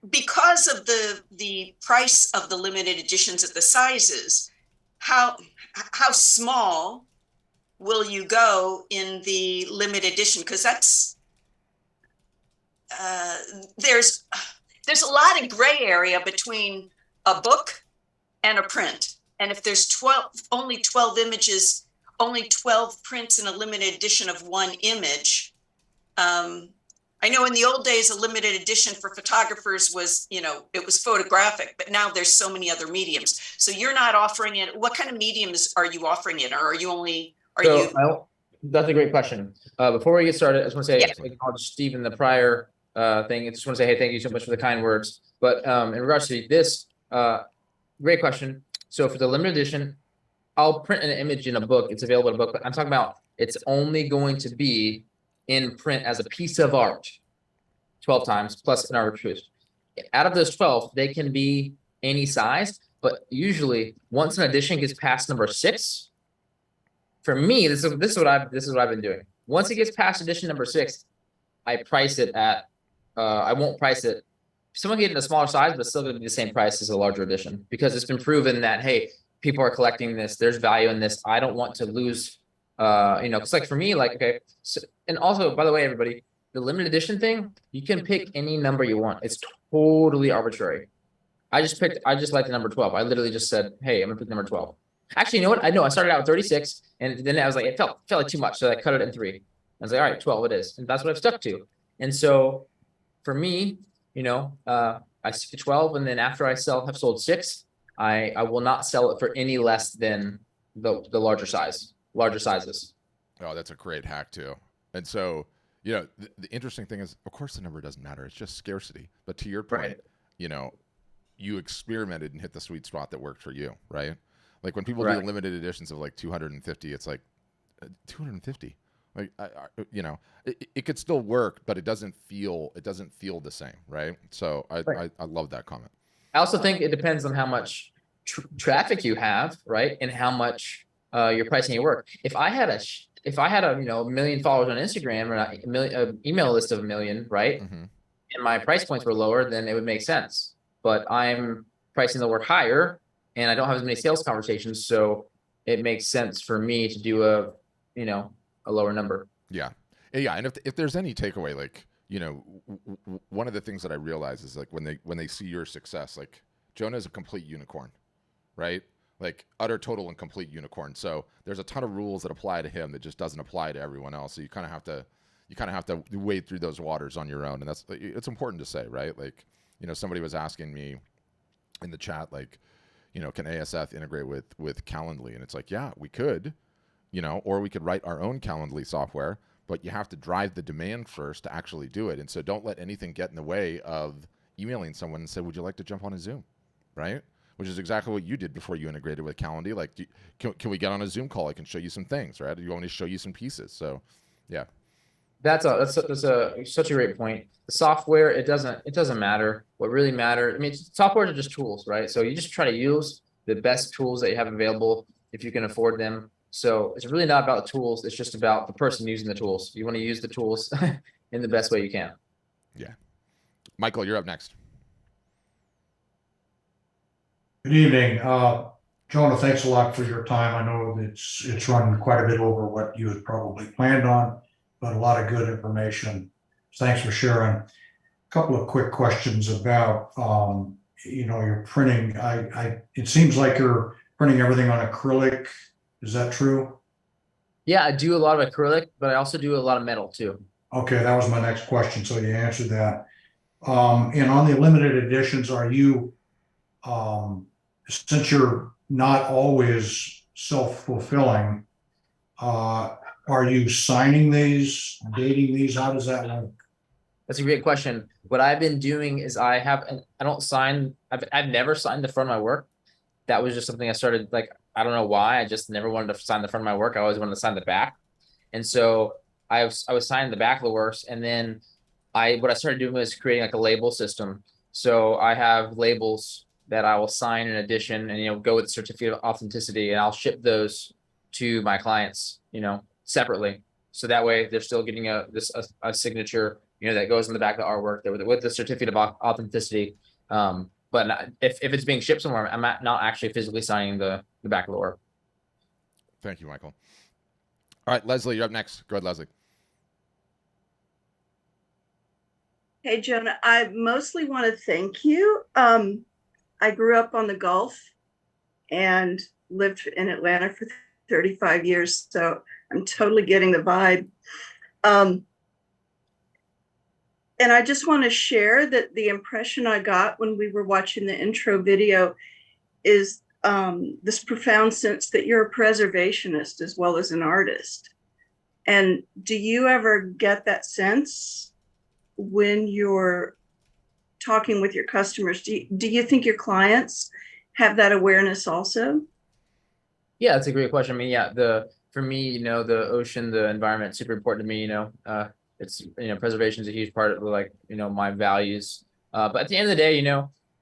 because of the price of the limited editions at the sizes, how small will you go in the limited edition? Because that's there's a lot of gray area between a book and a print. And if there's only 12 images, only 12 prints in a limited edition of one image. I know in the old days, a limited edition for photographers was, it was photographic, but now there's so many other mediums. So you're not offering it. What kind of mediums are you offering it? Or are you only, that's a great question. Before we get started, I just want to say, Yeah. acknowledge Steve in the prior thing. I just want to say, hey, thank you so much for the kind words. But in regards to this, great question. So for the limited edition, I'll print an image in a book. It's available in a book, but I'm talking about it's only going to be in print as a piece of art 12 times plus an arbitrage. Out of those 12, they can be any size, but usually once an edition gets past number 6, for me, this is what I've been doing. Once it gets past edition number 6, I price it at I won't price it. Someone get in a smaller size, but still going to be the same price as a larger edition, because it's been proven that, hey, people are collecting this. There's value in this. I don't want to lose. It's like for me, like, okay. So, and also, by the way, everybody, the limited edition thing, you can pick any number you want. It's totally arbitrary. I just like the number 12. I literally just said, hey, I'm gonna pick number 12. Actually, you know what? I started out with 36, and then I was like, it felt like too much, so I cut it in 3. I was like, all right, 12 it is, and that's what I've stuck to. And so, for me, I stick to 12, and then after I have sold 6, I will not sell it for any less than the larger sizes. Oh, that's a great hack too. And so, the interesting thing is, of course, the number doesn't matter. It's just scarcity. But to your point, you experimented and hit the sweet spot that worked for you, right? Like when people do limited editions of like 250, it's like 250. Like, it could still work, but it doesn't feel the same, right? So I love that comment. I also think it depends on how much traffic you have, right, and how much you're pricing your work. If I had a 1 million followers on Instagram, or an email list of 1 million, right, and my price points were lower, then it would make sense. But I'm pricing the work higher, and I don't have as many sales conversations, so it makes sense for me to do a lower number. Yeah. And if there's any takeaway, like, one of the things that I realize is like when they see your success, like Jonah is a complete unicorn, right? Like utter, total, and complete unicorn. So there's a ton of rules that apply to him that just doesn't apply to everyone else. So you kind of have to wade through those waters on your own. And it's important to say, right? Like, somebody was asking me in the chat, like, can ASF integrate with Calendly? And it's like, yeah, we could, or we could write our own Calendly software, but you have to drive the demand first to actually do it. And so don't let anything get in the way of emailing someone and say, would you like to jump on a Zoom, right? Which is exactly what you did before you integrated with Calendly. Like, can we get on a Zoom call? I can show you some things, right? You want me to show you some pieces? So, yeah. That's such a great point. The software, it doesn't matter. What really matters, software are just tools, right? So you just try to use the best tools that you have available if you can afford them. So it's really not about the tools. It's just about the person using the tools. You want to use the tools in the best way you can. Yeah. Michael, you're up next. Good evening. Jonah, thanks a lot for your time. I know it's run quite a bit over what you had probably planned on, but a lot of good information. Thanks for sharing. A couple of quick questions about your printing. It seems like you're printing everything on acrylic. Is that true? Yeah, I do a lot of acrylic, but I also do a lot of metal too. Okay, that was my next question, so you answered that. And on the limited editions, are you, since you're not always self-fulfilling, are you signing these, dating these? How does that work? That's a great question. What I've been doing is I don't sign, I've never signed the front of my work. That was just something I started, like, I don't know why. I just never wanted to sign the front of my work. I always wanted to sign the back. And so I was signing the back of the works. And then what I started doing was creating like a label system. So I have labels that I will sign in addition and, go with the certificate of authenticity, and I'll ship those to my clients, separately. So that way they're still getting a signature, that goes in the back of the artwork with the certificate of authenticity. But if it's being shipped somewhere, I'm not actually physically signing the back of the work. Thank you, Michael. All right, Leslie, you're up next. Go ahead, Leslie. Hey, Jonah, I mostly want to thank you. I grew up on the Gulf and lived in Atlanta for 35 years, so I'm totally getting the vibe. And I just want to share that the impression I got when we were watching the intro video is this profound sense that you're a preservationist as well as an artist. And do you ever get that sense when you're talking with your customers? Do you think your clients have that awareness also? Yeah, that's a great question. I mean, yeah, for me, the ocean, the environment, super important to me. It's preservation is a huge part of my values. But at the end of the day,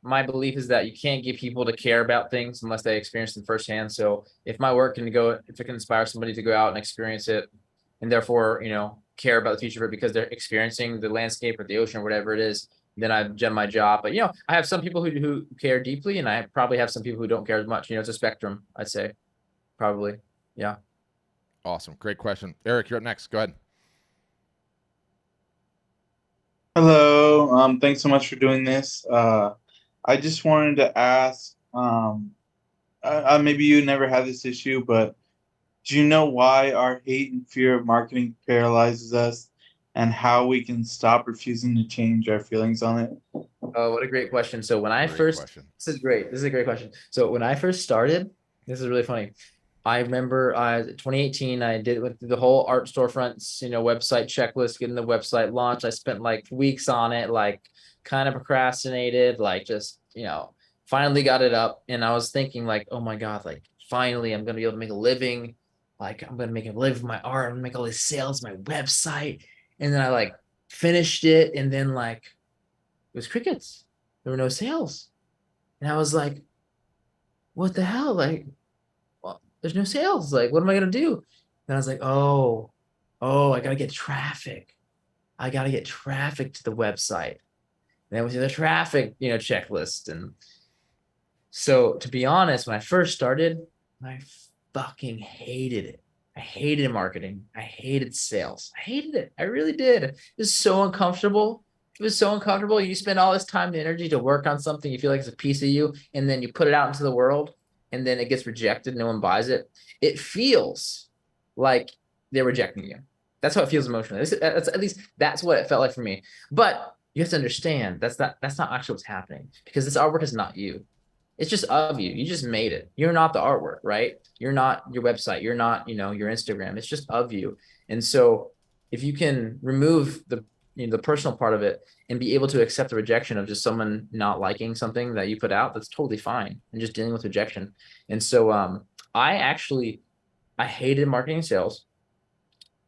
my belief is that you can't get people to care about things unless they experience them firsthand. So if my work if it can inspire somebody to go out and experience it, and therefore care about the future of it because they're experiencing the landscape or the ocean or whatever it is, then I've done my job. But I have some people who care deeply, and I probably have some people who don't care as much. It's a spectrum, I'd say, probably. Yeah. Awesome, great question, Eric. You're up next. Go ahead. Hello. Thanks so much for doing this. I just wanted to ask, maybe you never had this issue, but do you know why our hate and fear of marketing paralyzes us, and how we can stop refusing to change our feelings on it? Oh, what a great question. So when this is great. This is a great question. So when I first started, this is really funny. I remember 2018, I went through the whole art storefronts, website checklist, getting the website launched. I spent like weeks on it, like kind of procrastinated, like just, finally got it up. And I was thinking like, oh my God, like finally I'm going to be able to make a living. Like I'm going to make a living with my art. I'm going to make all these sales, my website. And then I finished it. And then it was crickets. There were no sales. And I was like, what the hell? There's no sales. What am I going to do? And I was like, oh, I got to get traffic. I got to get traffic to the website. And then with the traffic, checklist. And so to be honest, when I first started, I fucking hated it. I hated marketing. I hated sales. I hated it. I really did. It was so uncomfortable. It was so uncomfortable. You spend all this time and energy to work on something you feel like it's a piece of you, and then you put it out into the world, and then it gets rejected. No one buys it. It feels like they're rejecting you. That's how it feels emotionally. At least that's what it felt like for me. But you have to understand that's not actually what's happening, because this artwork is not you. It's just of you. You just made it. You're not the artwork, right? You're not your website. You're not, your Instagram. It's just of you. And so if you can remove the personal part of it and be able to accept the rejection of just someone not liking something that you put out, that's totally fine. And just dealing with rejection. And so I hated marketing and sales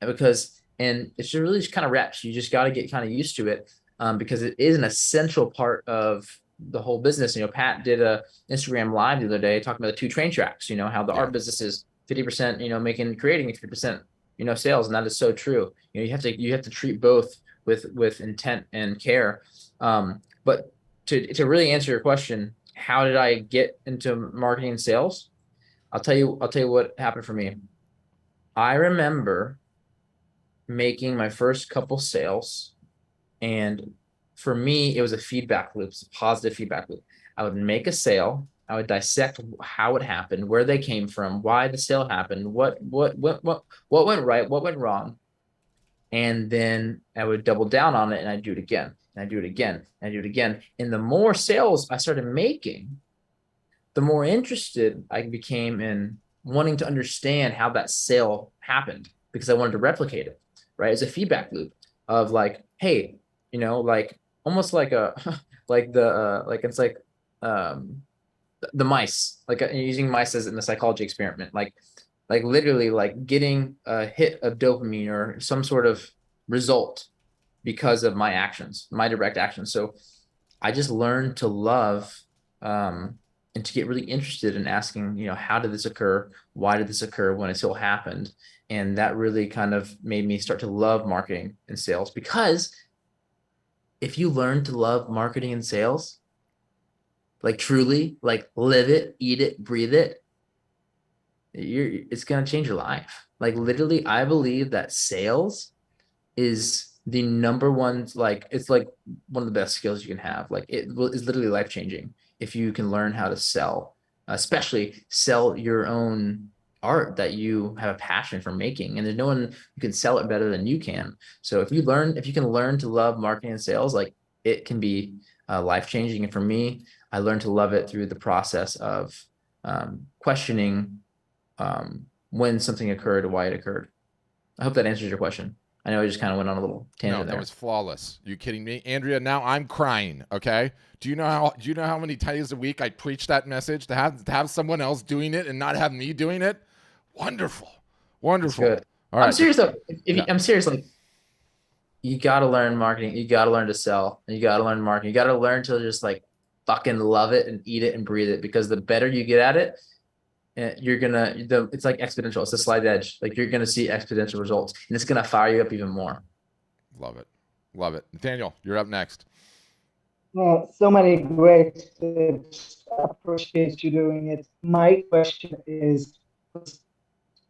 and it's really just kind of reps. You just got to get kind of used to it because it is an essential part of the whole business. Pat did a Instagram live the other day talking about the 2 train tracks, how the art business is 50%, creating 50%, sales. And that is so true. You have to treat both with intent and care. But to really answer your question, how did I get into marketing and sales? I'll tell you what happened for me. I remember making my first couple sales, and for me, it was a feedback loop, a positive feedback loop. I would make a sale, I would dissect how it happened, where they came from, why the sale happened, what went right, what went wrong. And then I would double down on it and I'd do it again. And I'd do it again. And I'd do it again. And the more sales I started making, the more interested I became in wanting to understand how that sale happened, because I wanted to replicate it, right? It's a feedback loop of like, hey, you know, like almost like a like the like it's like the mice, like using mice as in the psychology experiment, like literally like getting a hit of dopamine or some sort of result because of my actions, my direct actions. So I just learned to love and to get really interested in asking, you know, how did this occur? Why did this occur? When it still happened? And that really kind of made me start to love marketing and sales, because if you learn to love marketing and sales, like truly, like live it, eat it, breathe it, it's going to change your life. Like literally, I believe that sales is the number one, like it's like one of the best skills you can have. Like it is literally life changing if you can learn how to sell, especially sell your own art that you have a passion for making. And there's no one who can sell it better than you can. So if you can learn to love marketing and sales, like it can be life changing. And for me, I learned to love it through the process of questioning when something occurred, why it occurred. I hope that answers your question. I know I just kind of went on a little tangent there. No, that was flawless. Are you kidding me? Andrea, now I'm crying, okay? Do you know how many days a week I preach that message to have someone else doing it and not have me doing it? Wonderful. Wonderful. Good. All right. I'm serious though. I'm serious, like you got to learn marketing, you got to learn to sell, and you got to learn marketing. You got to learn to just like fucking love it and eat it and breathe it, because the better you get at it, you're gonna it's like exponential. It's a slide edge. Like you're gonna see exponential results, and it's gonna fire you up even more. Love it. Love it. Nathaniel, you're up next. Well, so many great tips. I appreciate you doing it. My question is, I've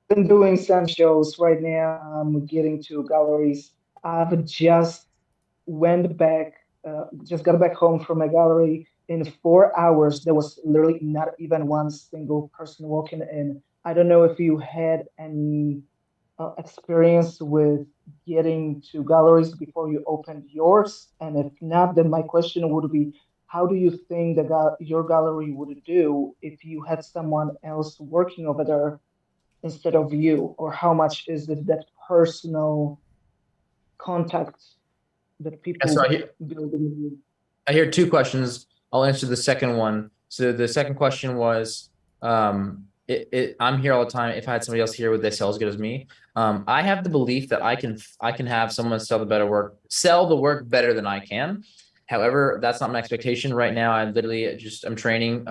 been doing some shows right now. I'm getting to galleries. I've just went back, just got back home from a gallery. In 4 hours, there was literally not even one single person walking in. I don't know if you had any experience with getting to galleries before you opened yours, and if not, then my question would be, how do you think your gallery would do if you had someone else working over there instead of you? Or how much is it that personal contact that people build in you? I hear two questions. I'll answer the second one. So the second question was, I'm here all the time. If I had somebody else here, would they sell as good as me? I have the belief that I can have someone sell the work better than I can. However, that's not my expectation right now. I'm training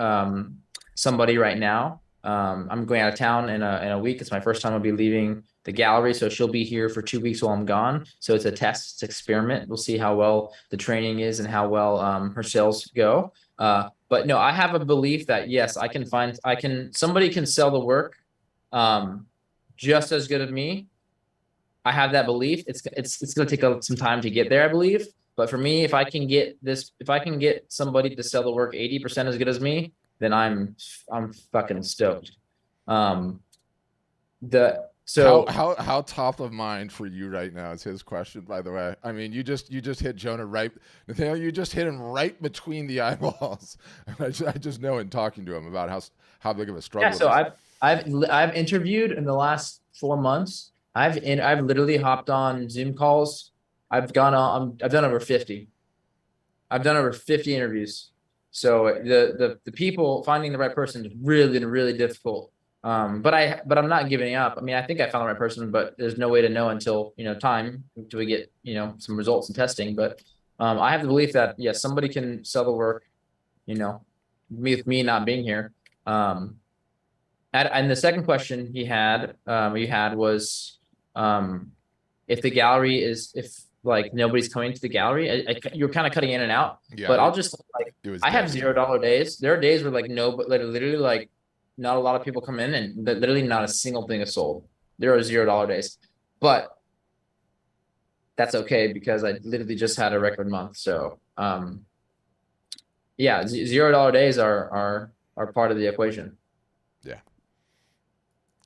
somebody right now. I'm going out of town in a week. It's my first time I'll be leaving the gallery. So she'll be here for 2 weeks while I'm gone. So it's a test, it's an experiment. We'll see how well the training is and how well her sales go. But no, I have a belief that yes, somebody can sell the work just as good as me. I have that belief. It's going to take some time to get there, I believe. But for me, if I can get somebody to sell the work 80% as good as me, then I'm fucking stoked. How top of mind for you right now is his question, by the way. I mean, you just hit Jonah right, Nathaniel, you just hit him right between the eyeballs. I just know in talking to him about how big of a struggle. Yeah, so I've interviewed in the last 4 months. I've literally hopped on Zoom calls. I've done over 50. I've done over 50 interviews. So the people finding the right person is really, really difficult. But I'm not giving up. I mean, I think I found the right person, but there's no way to know until, until we get, some results and testing. But I have the belief that, yes, somebody can sell the work, with me not being here. And the second question you had was, if the gallery if like nobody's coming to the gallery, you're kind of cutting in and out, yeah, but I'll just I have $0 days. There are days where like, no, but literally like not a lot of people come in, and literally not a single thing is sold. There are $0 days, but that's okay because I literally just had a record month. So yeah, $0 days are part of the equation. Yeah.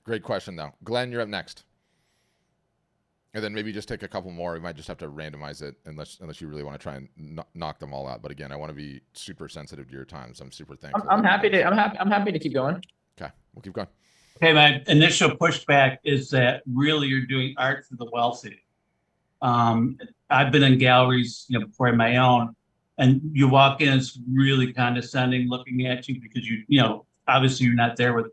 Great question though. Glenn, you're up next. And then maybe just take a couple more. We might just have to randomize it unless you really want to try and knock them all out. But again, I want to be super sensitive to your time, so I'm super thankful. I'm happy to keep going. Okay, we'll keep going. Okay, my initial pushback is that really you're doing art for the wealthy. I've been in galleries, before I had my own, and you walk in, it's really condescending looking at you because obviously you're not there with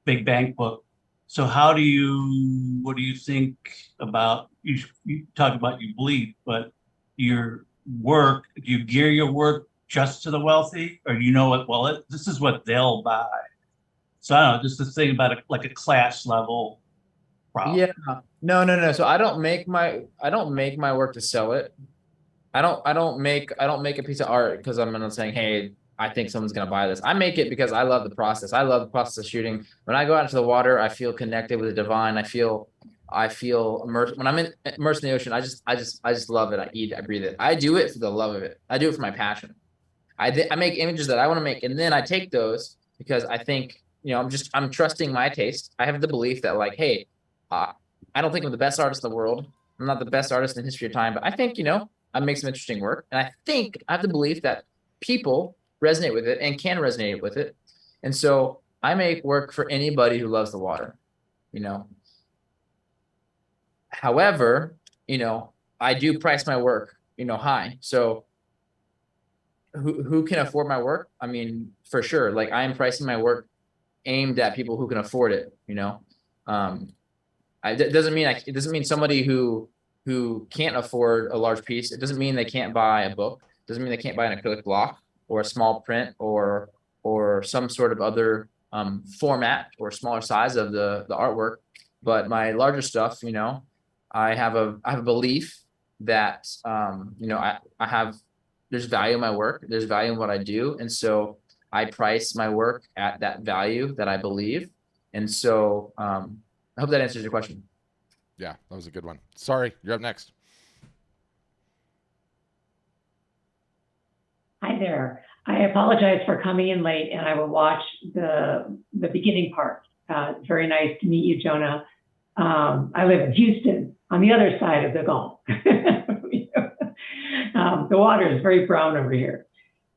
big bank book. So what do you think about, you talk about you believe, but your work, do you gear your work just to the wealthy, or do you know what, well, this is what they'll buy? So I don't know, just this thing about like a class level problem. Yeah, no. So I don't make my work to sell it. I don't make a piece of art because I'm not saying, hey, I think someone's gonna buy this. I make it because I love the process. I love the process of shooting. When I go out into the water, I feel connected with the divine. I feel immersed. When I'm immersed in the ocean, I just love it. I eat, I breathe it. I do it for the love of it. I do it for my passion. I make images that I want to make, and then I take those because I think, I'm trusting my taste. I have the belief that like, hey, I don't think I'm the best artist in the world. I'm not the best artist in the history of time, but I think, I make some interesting work. And I think I have the belief that people resonate with it and can resonate with it. And so I make work for anybody who loves the water, However, I do price my work, high. So who can afford my work? I mean, for sure. Like I am pricing my work aimed at people who can afford it, it doesn't mean somebody who can't afford a large piece. It doesn't mean they can't buy a book. It doesn't mean they can't buy an acrylic block or a small print or some sort of other format or smaller size of the artwork. But my larger stuff, I have a belief that there's value in my work, there's value in what I do, and so I price my work at that value that I believe. And so I hope that answers your question. Yeah, that was a good one. Sorry, you're up next. Hi there. I apologize for coming in late, and I will watch the beginning part. It's very nice to meet you, Jonah. I live in Houston, on the other side of the Gulf. The water is very brown over here,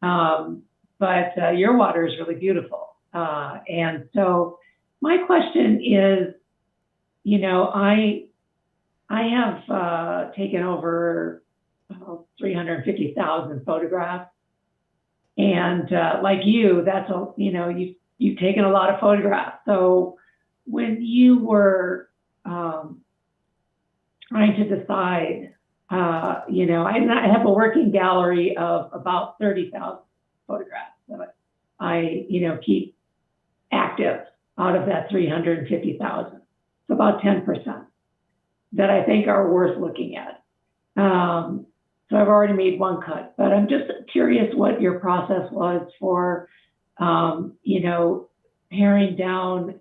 but your water is really beautiful. And so my question is, I have taken over 350,000 photographs. And like you, that's you've taken a lot of photographs. So when you were trying to decide, I have a working gallery of about 30,000 photographs that I keep active out of that 350,000. It's about 10% that I think are worth looking at. So I've already made one cut, but I'm just curious what your process was for, paring down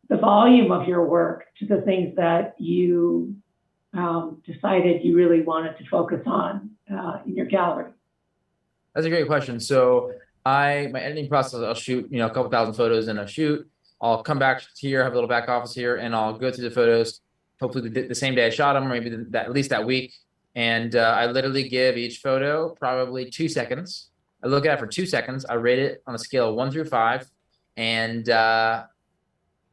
the volume of your work to the things that you decided you really wanted to focus on in your gallery. That's a great question. So my editing process, I'll shoot, a couple thousand photos in a shoot. I'll come back here, have a little back office here, and I'll go through the photos, hopefully the same day I shot them, or maybe at least that week. And I literally give each photo probably 2 seconds. I look at it for 2 seconds. I rate it on a scale of 1 through 5. And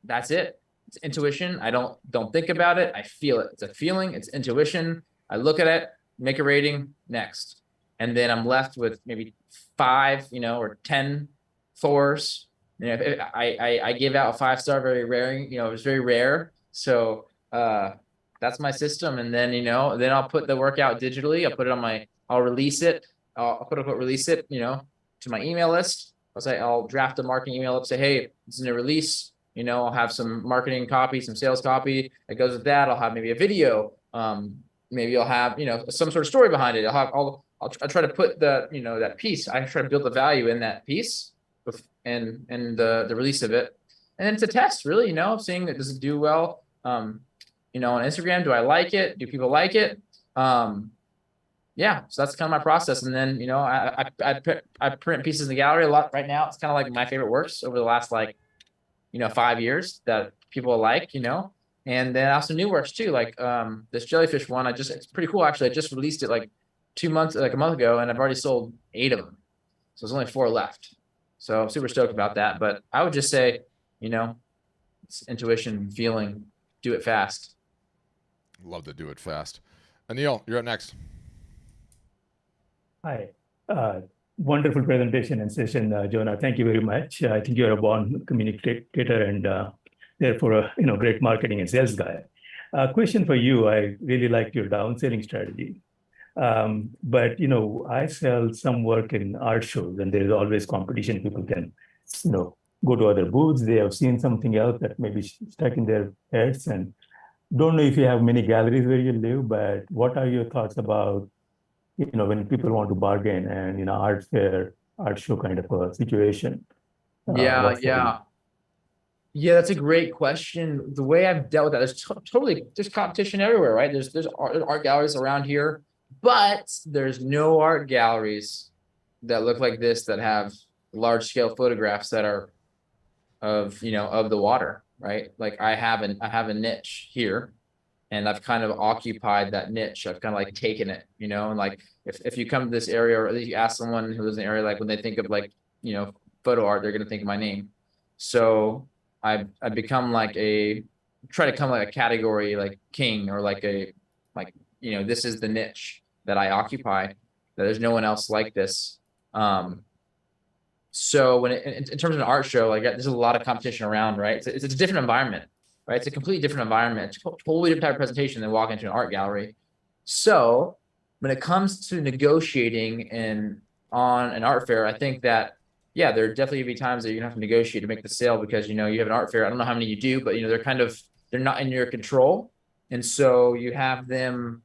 that's it. It's intuition. I don't think about it. I feel it. It's a feeling. It's intuition. I look at it, make a rating, next. And then I'm left with maybe 5, or 10 4s. I give out a 5-star, very rare. It's very rare. So that's my system. And then, then I'll put the work out digitally. I'll release it. I'll release it, to my email list. I'll draft a marketing email up, say, hey, this is a release. I'll have some marketing copy, some sales copy that goes with that. I'll have maybe a video. Maybe I'll have, some sort of story behind it. I'll try to put that piece. I try to build the value in that piece and the release of it. And then it's a test, really, seeing that does it do well. On Instagram, do I like it? Do people like it? Yeah, so that's kind of my process. And then, I print pieces in the gallery a lot right now. It's kind of like my favorite works over the last 5 years that people like, and then also new works too. Like this jellyfish one, it's pretty cool actually. I just released it like a month ago, and I've already sold 8 of them. So there's only 4 left. So I'm super stoked about that. But I would just say, it's intuition, feeling, do it fast. Love to do it fast. Anil, you're up next. Hi. Wonderful presentation and session, Jonah. Thank you very much. I think you're a born communicator and therefore a great marketing and sales guy. Question for you. I really like your downselling strategy. But I sell some work in art shows, and there is always competition. People can go to other booths. They have seen something else that may be stuck in their heads, and don't know if you have many galleries where you live, but what are your thoughts about when people want to bargain and art fair, art show kind of a situation? Yeah, that's a great question. The way I've dealt with that, there's competition everywhere, right? There's art galleries around here, but there's no art galleries that look like this, that have large scale photographs that are of the water, right? Like I have a niche here, and I've kind of occupied that niche. I've kind of taken it, and if you come to this area, or you ask someone who lives in the area, when they think of photo art, they're going to think of my name. So I've become try to come like a category king, or this is the niche that I occupy, that there's no one else like this. So when in terms of an art show, there's a lot of competition around, right? It's a different environment, right? It's a completely different environment. It's a totally different type of presentation than walking into an art gallery. So when it comes to negotiating on an art fair, I think that, yeah, there definitely be times that you have to negotiate to make the sale, because, you have an art fair. I don't know how many you do, but, they're not in your control. And so you have them,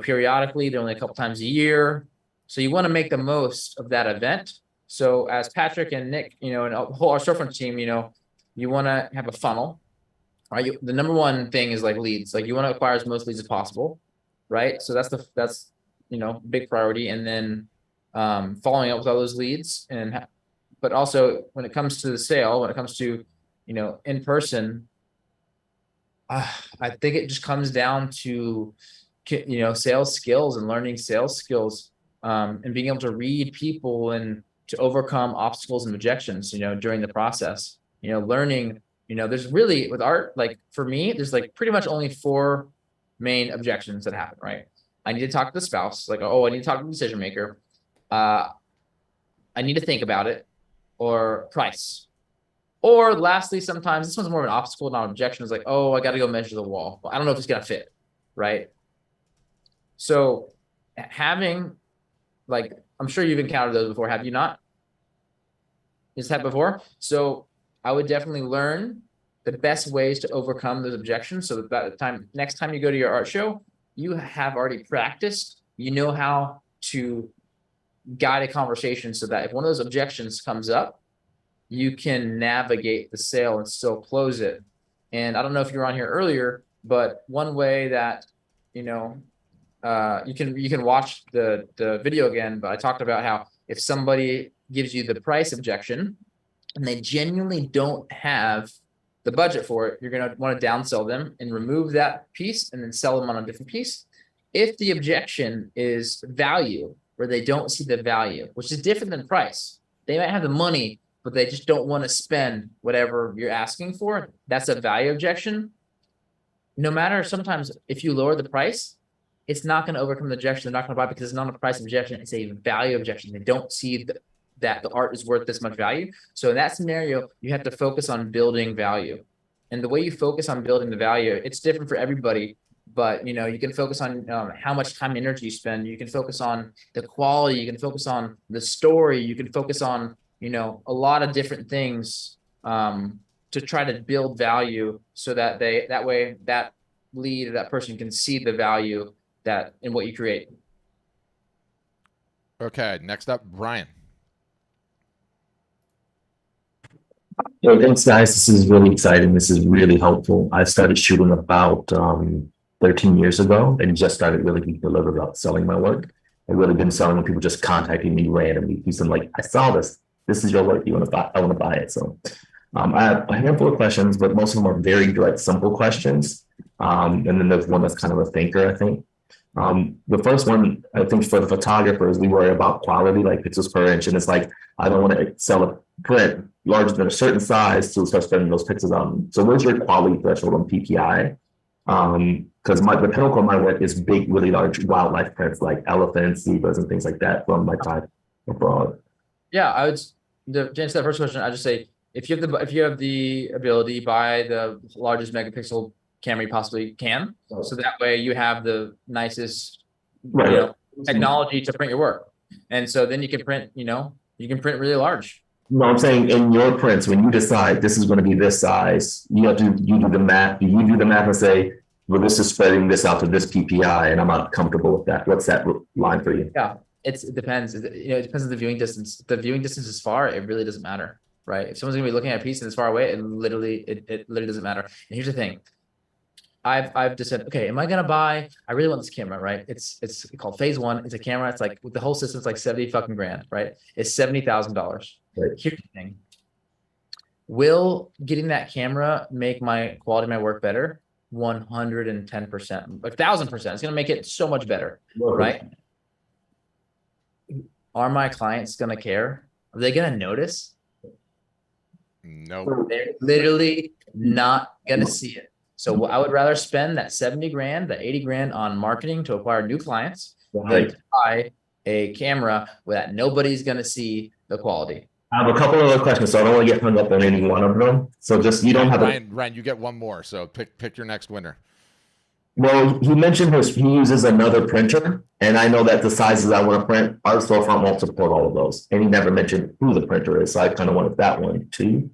periodically. They're only a couple times a year. So you want to make the most of that event. So as Patrick and Nick, and the whole our storefront team, you want to have a funnel, right? The number one thing is leads. You want to acquire as most leads as possible, right? So that's big priority. And then following up with all those leads, but also when it comes to the sale, when it comes to in person, I think it just comes down to sales skills and learning sales skills, and being able to read people and to overcome obstacles and objections, during the process, learning, there's really, with art, for me, there's pretty much only 4 main objections that happen, right? I need to talk to the spouse, I need to talk to the decision maker. I need to think about it, or price. Or lastly, sometimes this one's more of an obstacle, not an objection. It's I got to go measure the wall. Well, I don't know if it's going to fit, right? So having, I'm sure you've encountered those before, have you not? Is that before? So I would definitely learn the best ways to overcome those objections, so that by the next time you go to your art show, you have already practiced, how to guide a conversation, so that if one of those objections comes up, you can navigate the sale and still close it. And I don't know if you were on here earlier, but one way that, you can watch the video again, but I talked about how if somebody gives you the price objection and they genuinely don't have the budget for it, you're going to want to downsell them and remove that piece and then sell them on a different piece. If the objection is value, where they don't see the value, which is different than price, they might have the money, but they just don't want to spend whatever you're asking for, that's a value objection. No matter, sometimes if you lower the price, it's not going to overcome the objection. They're not going to buy because it's not a price objection. It's a value objection. They don't see that the art is worth this much value. So in that scenario, you have to focus on building value. And the way you focus on building the value, it's different for everybody. But, you can focus on how much time and energy you spend. You can focus on the quality. You can focus on the story. You can focus on, a lot of different things to try to build value, so that that way that lead or that person can see the value that in what you create. Okay, next up, Brian. Yo, thanks, guys. This is really exciting. This is really helpful. I started shooting about 13 years ago and just started really being deliberate about selling my work. I've really been selling when people just contacting me randomly. People like, I saw this. This is your work. You want to buy? I want to buy it. So I have a handful of questions, but most of them are very direct, simple questions. And then there's one that's kind of a thinker, I think. The first one, I think for the photographers, we worry about quality, like pixels per inch. And it's like, I don't want to sell a print larger than a certain size to start spending those pixels on. So where's your quality threshold on PPI? Because the pinnacle of my work is big, really large wildlife prints like elephants, zebras, and things like that from my time abroad. Yeah, to answer that first question, I just say if you have the ability, buy the largest megapixel camera you possibly can. So that way you have the nicest technology to print your work. And so then you can print, you can print really large. No, I'm saying in your prints, when you decide this is going to be this size, you do the math. You do the math and say, well, this is spreading this out to this PPI, and I'm not comfortable with that. What's that line for you? Yeah, it depends. It depends on the viewing distance. If the viewing distance is far, it really doesn't matter, right? If someone's going to be looking at a piece and it's far away, it literally doesn't matter. And here's the thing. I've just said, okay, am I gonna buy? I really want this camera, right? It's called Phase 1. It's a camera. It's like with the whole system's like 70 fucking grand, right? It's $70,000. Right. Here's the thing. Will getting that camera make my quality of my work better? 110%, 1,000%. It's gonna make it so much better, right? Are my clients gonna care? Are they gonna notice? No. They're literally not gonna see it. So I would rather spend that 70 grand, that 80 grand on marketing to acquire new clients than to buy a camera that nobody's going to see the quality. I have a couple of other questions, so I don't want to get hung up on any one of them. So just, you don't have Ryan, you get one more. So pick your next winner. Well, he mentioned he uses another printer, and I know that the sizes I want to print, our storefront won't support all of those. And he never mentioned who the printer is, so I kind of wanted that one too,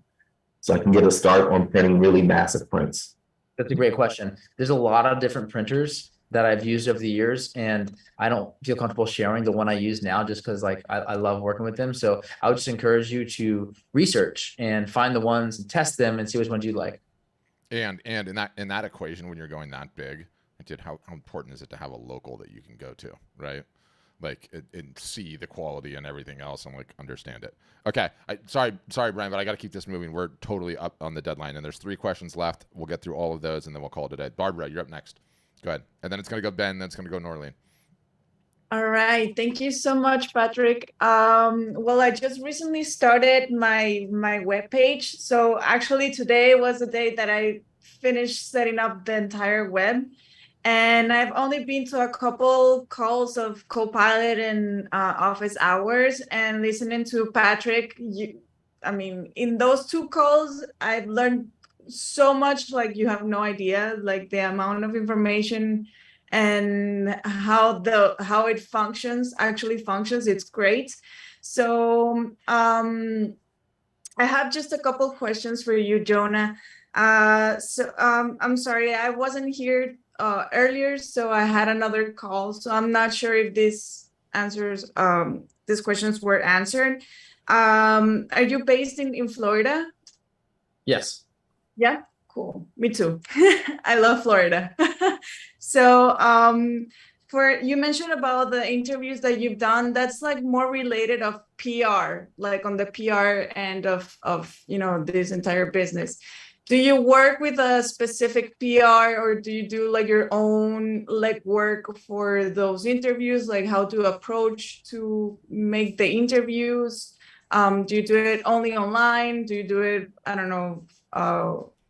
so I can get a start on printing really massive prints. That's a great question. There's a lot of different printers that I've used over the years, and I don't feel comfortable sharing the one I use now just because I love working with them. So I would just encourage you to research and find the ones and test them and see which ones you like. And in that equation, when you're going that big, how important is it to have a local that you can go to, right? And see the quality and everything else and understand it. Okay. Sorry, Brian, but I got to keep this moving. We're totally up on the deadline and there's 3 questions left. We'll get through all of those and then we'll call it a day. Barbara, you're up next. Go ahead. And then it's going to go Ben, then it's going to go Norleen. All right. Thank you so much, Patrick. Well, I just recently started my webpage. So actually today was the day that I finished setting up the entire web. And I've only been to a couple calls of Copilot and office hours, and listening to Patrick. In those 2 calls, I've learned so much, you have no idea, the amount of information and how it actually functions. It's great. So I have just a couple questions for you, Jonah. I'm sorry, I wasn't here earlier, so I had another call, so I'm not sure if these questions were answered. Are you based in Florida? Yes. Yeah, cool. Me too. I love Florida. So you mentioned about the interviews that you've done, that's more related of PR, on the PR end of this entire business. Do you work with a specific PR, or do you do your own work for those interviews, how to approach to make the interviews? Do you do it only online? Do you do it, I don't know,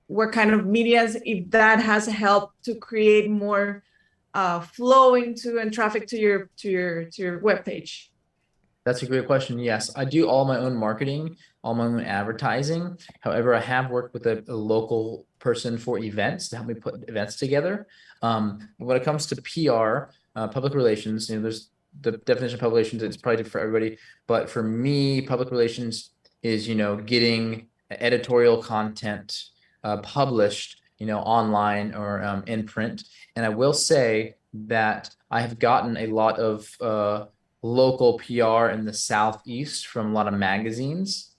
what kind of medias, if that has helped to create more flow into and traffic to your webpage? That's a great question. Yes, I do all my own marketing, all my own advertising. However, I have worked with a local person for events to help me put events together. When it comes to PR, public relations, there's the definition of public relations. It's probably different for everybody, but for me, public relations is getting editorial content published, online or in print. And I will say that I have gotten a lot of local PR in the Southeast from a lot of magazines.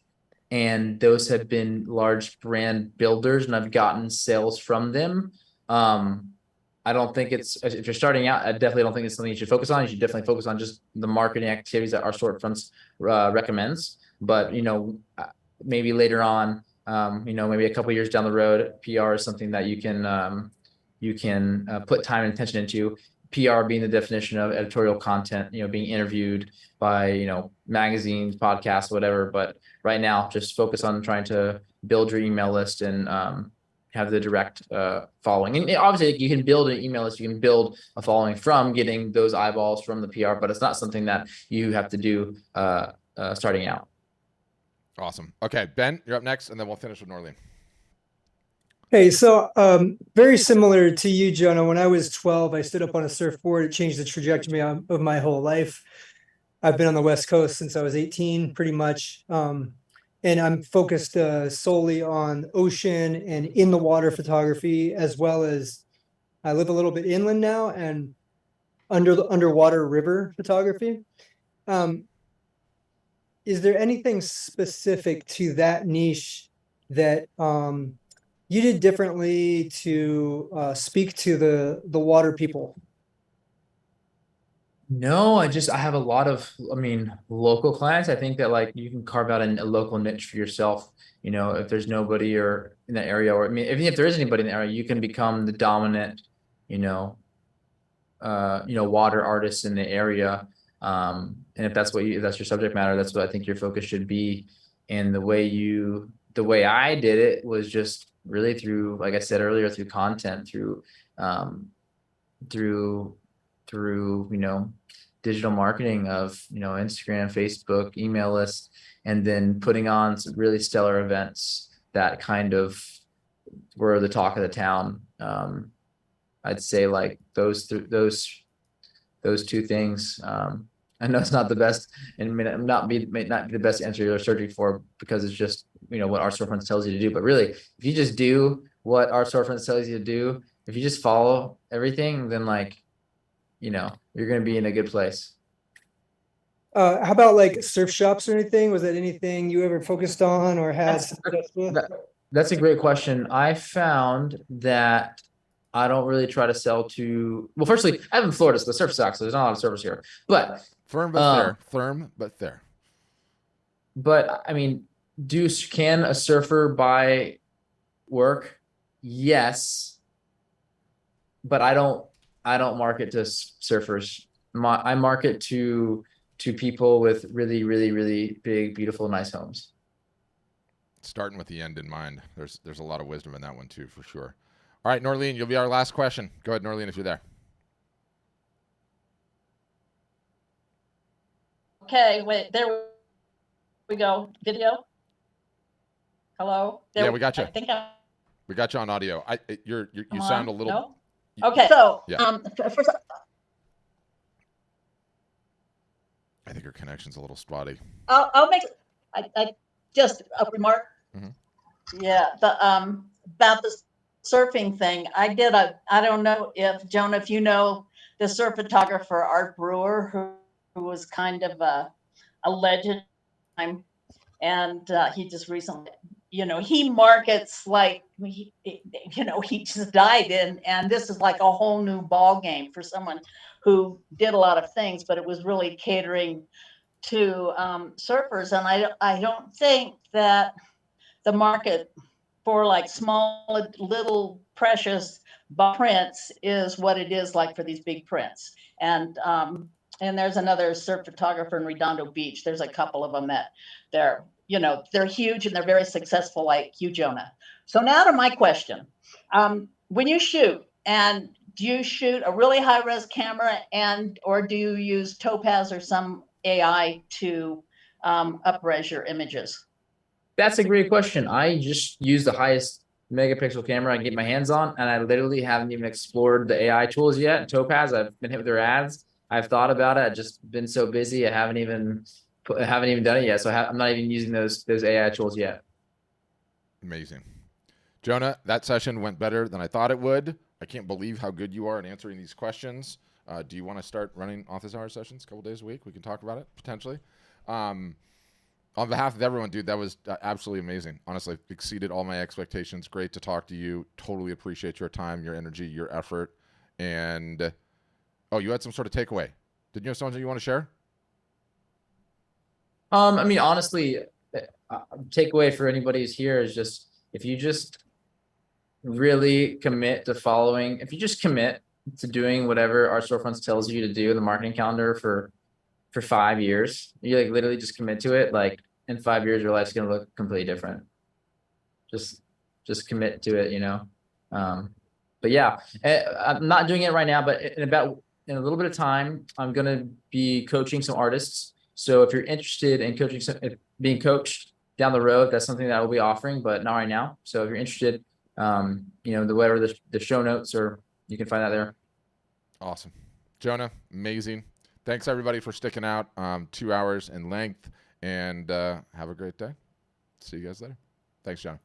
and those have been large brand builders, and I've gotten sales from them. I don't think if you're starting out, I definitely don't think it's something you should focus on. You should definitely focus on just the marketing activities that our Storefronts recommends. But, maybe later on, maybe a couple years down the road, PR is something that you can put time and attention into. PR being the definition of editorial content, being interviewed by, magazines, podcasts, whatever. But right now, just focus on trying to build your email list and have the direct following. And obviously, you can build an email list, you can build a following from getting those eyeballs from the PR, but it's not something that you have to do starting out. Awesome. Okay, Ben, you're up next, and then we'll finish with Norleen. Hey, so very similar to you, Jonah. When I was 12, I stood up on a surfboard. It changed the trajectory of my whole life. I've been on the West Coast since I was 18, pretty much. And I'm focused solely on ocean and in the water photography, as well as I live a little bit inland now and underwater river photography. Is there anything specific to that niche that you did differently to speak to the water people? No, I have a lot of, local clients. I think that you can carve out a local niche for yourself. If there's nobody or in that area, or even if there is anybody in the area, you can become the dominant, water artist in the area. And if that's that's your subject matter, that's what I think your focus should be. And the way I did it was just really through, like I said earlier, through content, through digital marketing of, Instagram, Facebook, email lists, and then putting on some really stellar events that kind of were the talk of the town. I'd say those two things. I know it's not the best, and may not be the best answer you're searching for, because it's just, what our Storefronts tells you to do. But really, if you just do what our Storefronts tells you to do, if you just follow everything, then you're going to be in a good place. How about surf shops or anything? Was that anything you ever focused on or had? That's a great question. I found that I don't really try to sell to, well, firstly, I live in Florida, so the surf sucks, so there's not a lot of surfers here. But firm but fair. But can a surfer buy work? Yes. But I don't market to surfers. I market to people with really, really, really big, beautiful, nice homes. Starting with the end in mind. There's a lot of wisdom in that one too, for sure. All right, Norleen, you'll be our last question. Go ahead, Norleen, if you're there. Okay, wait, there we go. Video. Hello? Yeah, we got you. I think we got you on audio. You sound a little. No? Okay, so yeah. First, I think your connection's a little spotty. I'll make just a remark. Mm-hmm. Yeah, about the surfing thing. I don't know if Jonah, if you know the surf photographer Art Brewer, who was kind of a legend, and he just recently, he markets he just died in, and this is like a whole new ball game for someone who did a lot of things, but it was really catering to surfers. And I don't think that the market for small, little, precious prints is what it is for these big prints. And there's another surf photographer in Redondo Beach. There's a couple of them that they're huge and they're very successful, like you, Jonah. So now to my question. When you shoot, and do you shoot a really high res camera or do you use Topaz or some AI to up-res your images? That's a great question. I just use the highest megapixel camera I can get my hands on, and I literally haven't even explored the AI tools yet. Topaz, I've been hit with their ads. I've thought about it. I've just been so busy. I haven't even done it yet. So I'm not even using those AI tools yet. Amazing. Jonah, that session went better than I thought it would. I can't believe how good you are at answering these questions. Do you want to start running office hour sessions a couple days a week? We can talk about it potentially. On behalf of everyone, dude, that was absolutely amazing. Honestly, exceeded all my expectations. Great to talk to you. Totally appreciate your time, your energy, your effort. And, oh, you had some sort of takeaway. Did you have something you want to share? I mean, honestly, takeaway for anybody who's here is just, if you just really commit to following, if you just commit to doing whatever Art Storefronts tells you to do, the marketing calendar for 5 years, you like literally just commit to it. Like in 5 years, your life's going to look completely different. Just commit to it, you know? But yeah, I'm not doing it right now, but in a little bit of time, I'm going to be coaching some artists. So if you're interested in coaching, being coached down the road, that's something that I will be offering, but not right now. So if you're interested, you know, whatever the show notes, or you can find that there. Awesome. Jonah, amazing. Thanks everybody for sticking out 2 hours in length, and have a great day. See you guys later. Thanks, Jonah.